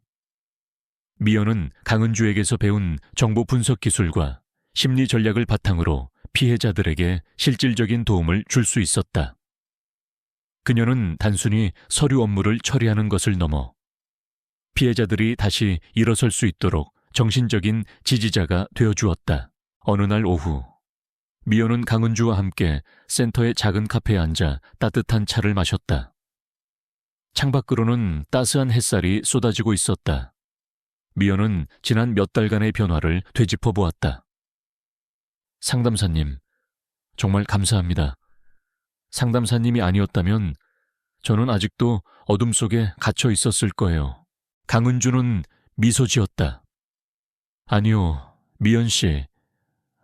[SPEAKER 1] 미연은 강은주에게서 배운 정보 분석 기술과 심리 전략을 바탕으로 피해자들에게 실질적인 도움을 줄 수 있었다. 그녀는 단순히 서류 업무를 처리하는 것을 넘어 피해자들이 다시 일어설 수 있도록 정신적인 지지자가 되어주었다. 어느 날 오후, 미연은 강은주와 함께 센터의 작은 카페에 앉아 따뜻한 차를 마셨다. 창밖으로는 따스한 햇살이 쏟아지고 있었다. 미연은 지난 몇 달간의 변화를 되짚어 보았다. 상담사님, 정말 감사합니다. 상담사님이 아니었다면 저는 아직도 어둠 속에 갇혀 있었을 거예요. 강은주는 미소 지었다. 아니요, 미연 씨.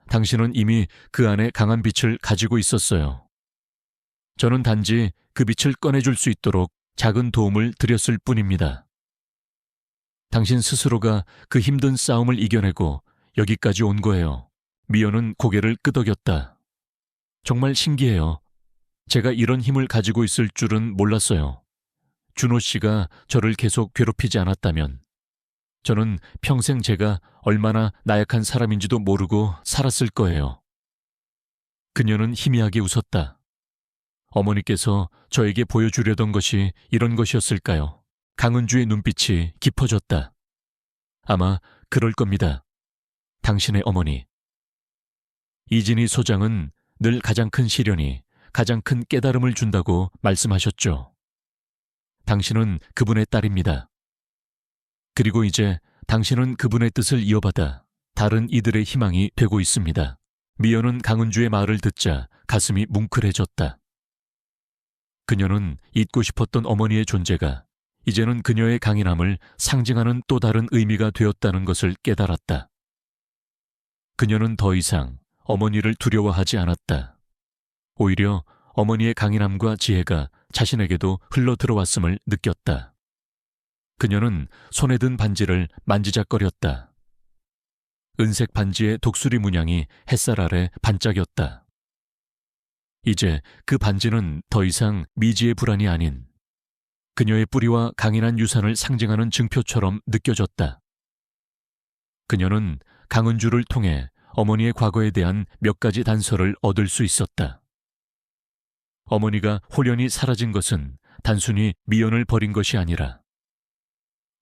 [SPEAKER 1] 당신은 이미 그 안에 강한 빛을 가지고 있었어요. 저는 단지 그 빛을 꺼내줄 수 있도록 작은 도움을 드렸을 뿐입니다. 당신 스스로가 그 힘든 싸움을 이겨내고 여기까지 온 거예요. 미연은 고개를 끄덕였다. 정말 신기해요. 제가 이런 힘을 가지고 있을 줄은 몰랐어요. 준호 씨가 저를 계속 괴롭히지 않았다면 저는 평생 제가 얼마나 나약한 사람인지도 모르고 살았을 거예요. 그녀는 희미하게 웃었다. 어머니께서 저에게 보여주려던 것이 이런 것이었을까요? 강은주의 눈빛이 깊어졌다. 아마 그럴 겁니다. 당신의 어머니. 이진희 소장은 늘 가장 큰 시련이 가장 큰 깨달음을 준다고 말씀하셨죠. 당신은 그분의 딸입니다. 그리고 이제 당신은 그분의 뜻을 이어받아 다른 이들의 희망이 되고 있습니다. 미연은 강은주의 말을 듣자 가슴이 뭉클해졌다. 그녀는 잊고 싶었던 어머니의 존재가 이제는 그녀의 강인함을 상징하는 또 다른 의미가 되었다는 것을 깨달았다. 그녀는 더 이상 어머니를 두려워하지 않았다. 오히려 어머니의 강인함과 지혜가 자신에게도 흘러들어왔음을 느꼈다. 그녀는 손에 든 반지를 만지작거렸다. 은색 반지의 독수리 문양이 햇살 아래 반짝였다. 이제 그 반지는 더 이상 미지의 불안이 아닌 그녀의 뿌리와 강인한 유산을 상징하는 증표처럼 느껴졌다. 그녀는 강은주를 통해 어머니의 과거에 대한 몇 가지 단서를 얻을 수 있었다. 어머니가 홀연히 사라진 것은 단순히 미연을 버린 것이 아니라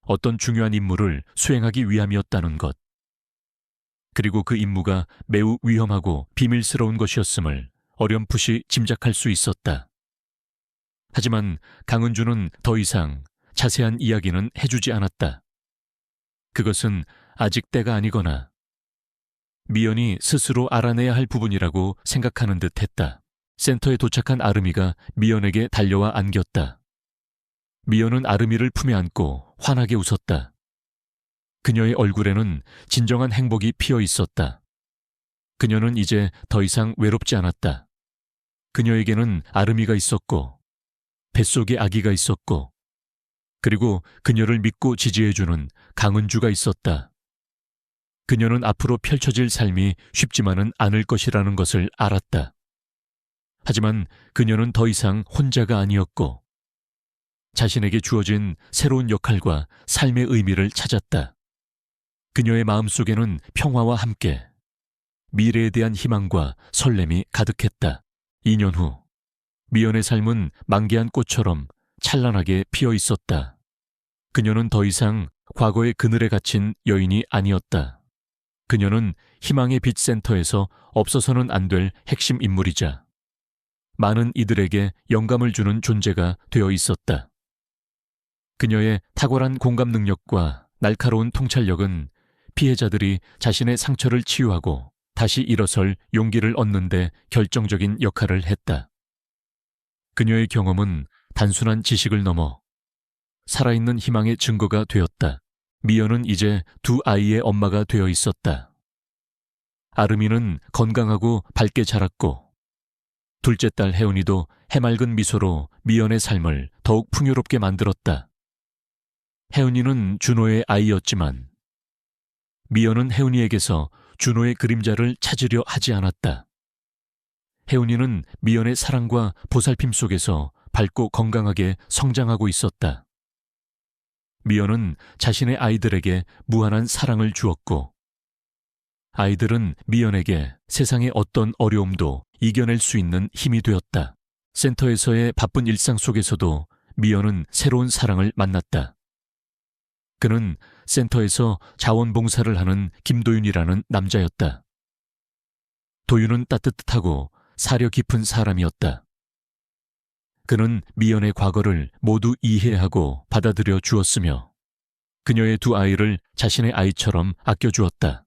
[SPEAKER 1] 어떤 중요한 임무를 수행하기 위함이었다는 것. 그리고 그 임무가 매우 위험하고 비밀스러운 것이었음을 어렴풋이 짐작할 수 있었다. 하지만 강은주는 더 이상 자세한 이야기는 해주지 않았다. 그것은 아직 때가 아니거나 미연이 스스로 알아내야 할 부분이라고 생각하는 듯 했다. 센터에 도착한 아름이가 미연에게 달려와 안겼다. 미연은 아름이를 품에 안고 환하게 웃었다. 그녀의 얼굴에는 진정한 행복이 피어 있었다. 그녀는 이제 더 이상 외롭지 않았다. 그녀에게는 아름이가 있었고 뱃속에 아기가 있었고 그리고 그녀를 믿고 지지해주는 강은주가 있었다. 그녀는 앞으로 펼쳐질 삶이 쉽지만은 않을 것이라는 것을 알았다. 하지만 그녀는 더 이상 혼자가 아니었고 자신에게 주어진 새로운 역할과 삶의 의미를 찾았다. 그녀의 마음속에는 평화와 함께 미래에 대한 희망과 설렘이 가득했다. 2년 후 미연의 삶은 만개한 꽃처럼 찬란하게 피어 있었다. 그녀는 더 이상 과거의 그늘에 갇힌 여인이 아니었다. 그녀는 희망의 빛 센터에서 없어서는 안 될 핵심 인물이자 많은 이들에게 영감을 주는 존재가 되어 있었다. 그녀의 탁월한 공감 능력과 날카로운 통찰력은 피해자들이 자신의 상처를 치유하고 다시 일어설 용기를 얻는 데 결정적인 역할을 했다. 그녀의 경험은 단순한 지식을 넘어 살아있는 희망의 증거가 되었다. 미연은 이제 두 아이의 엄마가 되어 있었다. 아름이는 건강하고 밝게 자랐고 둘째 딸 혜은이도 해맑은 미소로 미연의 삶을 더욱 풍요롭게 만들었다. 혜은이는 준호의 아이였지만 미연은 혜은이에게서 준호의 그림자를 찾으려 하지 않았다. 혜은이는 미연의 사랑과 보살핌 속에서 밝고 건강하게 성장하고 있었다. 미연은 자신의 아이들에게 무한한 사랑을 주었고 아이들은 미연에게 세상의 어떤 어려움도 이겨낼 수 있는 힘이 되었다. 센터에서의 바쁜 일상 속에서도 미연은 새로운 사랑을 만났다. 그는 센터에서 자원봉사를 하는 김도윤이라는 남자였다. 도윤은 따뜻하고 사려 깊은 사람이었다. 그는 미연의 과거를 모두 이해하고 받아들여 주었으며 그녀의 두 아이를 자신의 아이처럼 아껴주었다.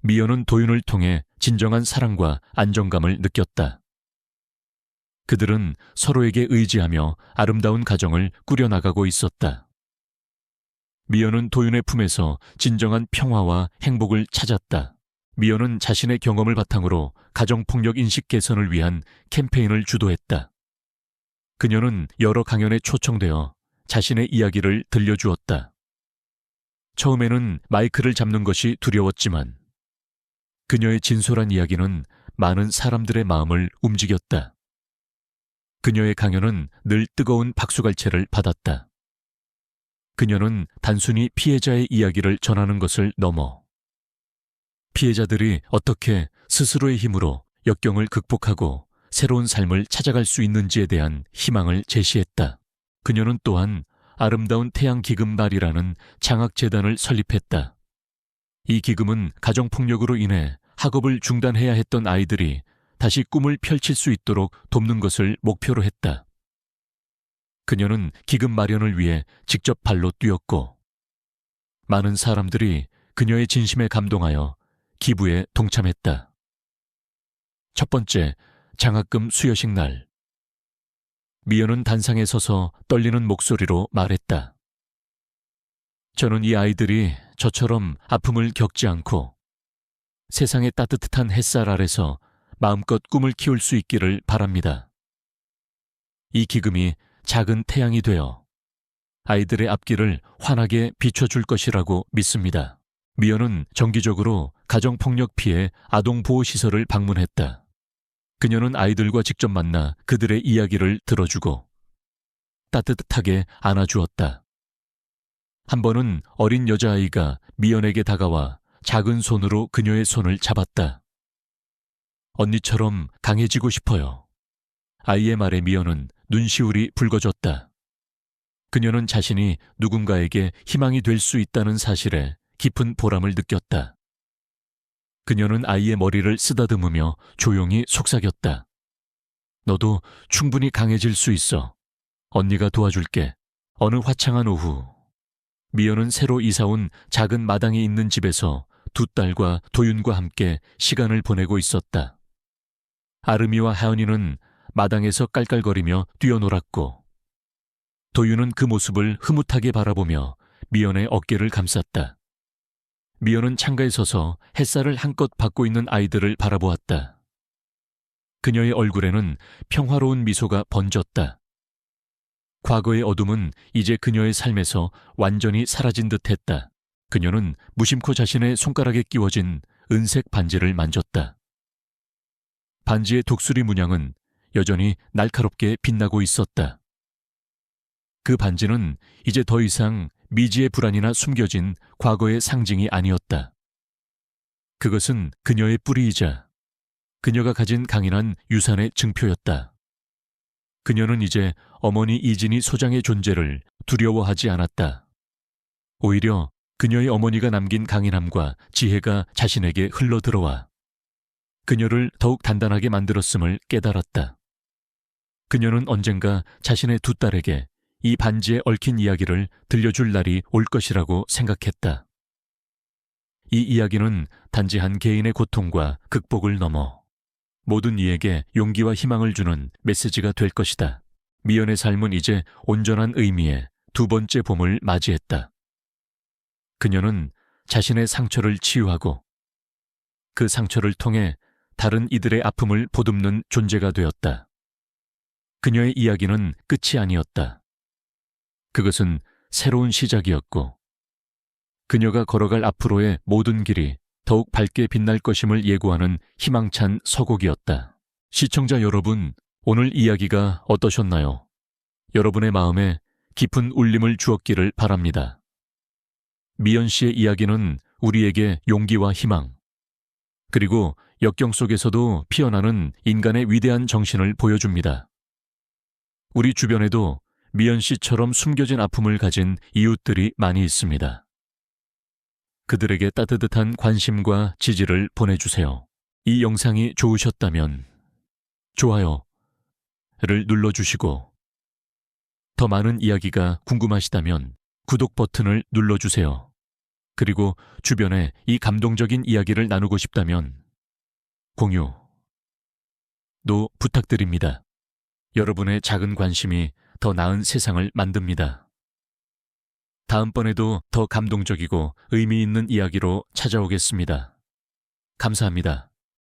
[SPEAKER 1] 미연은 도윤을 통해 진정한 사랑과 안정감을 느꼈다. 그들은 서로에게 의지하며 아름다운 가정을 꾸려나가고 있었다. 미연은 도윤의 품에서 진정한 평화와 행복을 찾았다. 미연은 자신의 경험을 바탕으로 가정폭력 인식 개선을 위한 캠페인을 주도했다. 그녀는 여러 강연에 초청되어 자신의 이야기를 들려주었다. 처음에는 마이크를 잡는 것이 두려웠지만 그녀의 진솔한 이야기는 많은 사람들의 마음을 움직였다. 그녀의 강연은 늘 뜨거운 박수갈채를 받았다. 그녀는 단순히 피해자의 이야기를 전하는 것을 넘어 피해자들이 어떻게 스스로의 힘으로 역경을 극복하고 새로운 삶을 찾아갈 수 있는지에 대한 희망을 제시했다. 그녀는 또한 아름다운 태양 기금발이라는 장학재단을 설립했다. 이 기금은 가정폭력으로 인해 학업을 중단해야 했던 아이들이 다시 꿈을 펼칠 수 있도록 돕는 것을 목표로 했다. 그녀는 기금 마련을 위해 직접 발로 뛰었고 많은 사람들이 그녀의 진심에 감동하여 기부에 동참했다. 첫 번째, 장학금 수여식 날. 미연은 단상에 서서 떨리는 목소리로 말했다. 저는 이 아이들이 저처럼 아픔을 겪지 않고 세상의 따뜻한 햇살 아래서 마음껏 꿈을 키울 수 있기를 바랍니다. 이 기금이 작은 태양이 되어 아이들의 앞길을 환하게 비춰줄 것이라고 믿습니다. 미연은 정기적으로 가정폭력 피해 아동보호시설을 방문했다. 그녀는 아이들과 직접 만나 그들의 이야기를 들어주고 따뜻하게 안아주었다. 한 번은 어린 여자아이가 미연에게 다가와 작은 손으로 그녀의 손을 잡았다. 언니처럼 강해지고 싶어요. 아이의 말에 미연은 눈시울이 붉어졌다. 그녀는 자신이 누군가에게 희망이 될 수 있다는 사실에 깊은 보람을 느꼈다. 그녀는 아이의 머리를 쓰다듬으며 조용히 속삭였다. 너도 충분히 강해질 수 있어. 언니가 도와줄게. 어느 화창한 오후, 미연은 새로 이사온 작은 마당이 있는 집에서 두 딸과 도윤과 함께 시간을 보내고 있었다. 아름이와 하연이는 마당에서 깔깔거리며 뛰어놀았고 도윤은 그 모습을 흐뭇하게 바라보며 미연의 어깨를 감쌌다. 미연은 창가에 서서 햇살을 한껏 받고 있는 아이들을 바라보았다. 그녀의 얼굴에는 평화로운 미소가 번졌다. 과거의 어둠은 이제 그녀의 삶에서 완전히 사라진 듯했다. 그녀는 무심코 자신의 손가락에 끼워진 은색 반지를 만졌다. 반지의 독수리 문양은 여전히 날카롭게 빛나고 있었다. 그 반지는 이제 더 이상 미지의 불안이나 숨겨진 과거의 상징이 아니었다. 그것은 그녀의 뿌리이자 그녀가 가진 강인한 유산의 증표였다. 그녀는 이제 어머니 이진희 소장의 존재를 두려워하지 않았다. 오히려 그녀의 어머니가 남긴 강인함과 지혜가 자신에게 흘러들어와 그녀를 더욱 단단하게 만들었음을 깨달았다. 그녀는 언젠가 자신의 두 딸에게 이 반지에 얽힌 이야기를 들려줄 날이 올 것이라고 생각했다. 이 이야기는 단지 한 개인의 고통과 극복을 넘어 모든 이에게 용기와 희망을 주는 메시지가 될 것이다. 미연의 삶은 이제 온전한 의미의 두 번째 봄을 맞이했다. 그녀는 자신의 상처를 치유하고 그 상처를 통해 다른 이들의 아픔을 보듬는 존재가 되었다. 그녀의 이야기는 끝이 아니었다. 그것은 새로운 시작이었고 그녀가 걸어갈 앞으로의 모든 길이 더욱 밝게 빛날 것임을 예고하는 희망찬 서곡이었다. 시청자 여러분, 오늘 이야기가 어떠셨나요? 여러분의 마음에 깊은 울림을 주었기를 바랍니다. 미연 씨의 이야기는 우리에게 용기와 희망, 그리고 역경 속에서도 피어나는 인간의 위대한 정신을 보여줍니다. 우리 주변에도 미연 씨처럼 숨겨진 아픔을 가진 이웃들이 많이 있습니다. 그들에게 따뜻한 관심과 지지를 보내주세요. 이 영상이 좋으셨다면 좋아요를 눌러주시고 더 많은 이야기가 궁금하시다면 구독 버튼을 눌러주세요. 그리고 주변에 이 감동적인 이야기를 나누고 싶다면 공유도 부탁드립니다. 여러분의 작은 관심이 더 나은 세상을 만듭니다. 다음번에도 더 감동적이고 의미 있는 이야기로 찾아오겠습니다. 감사합니다.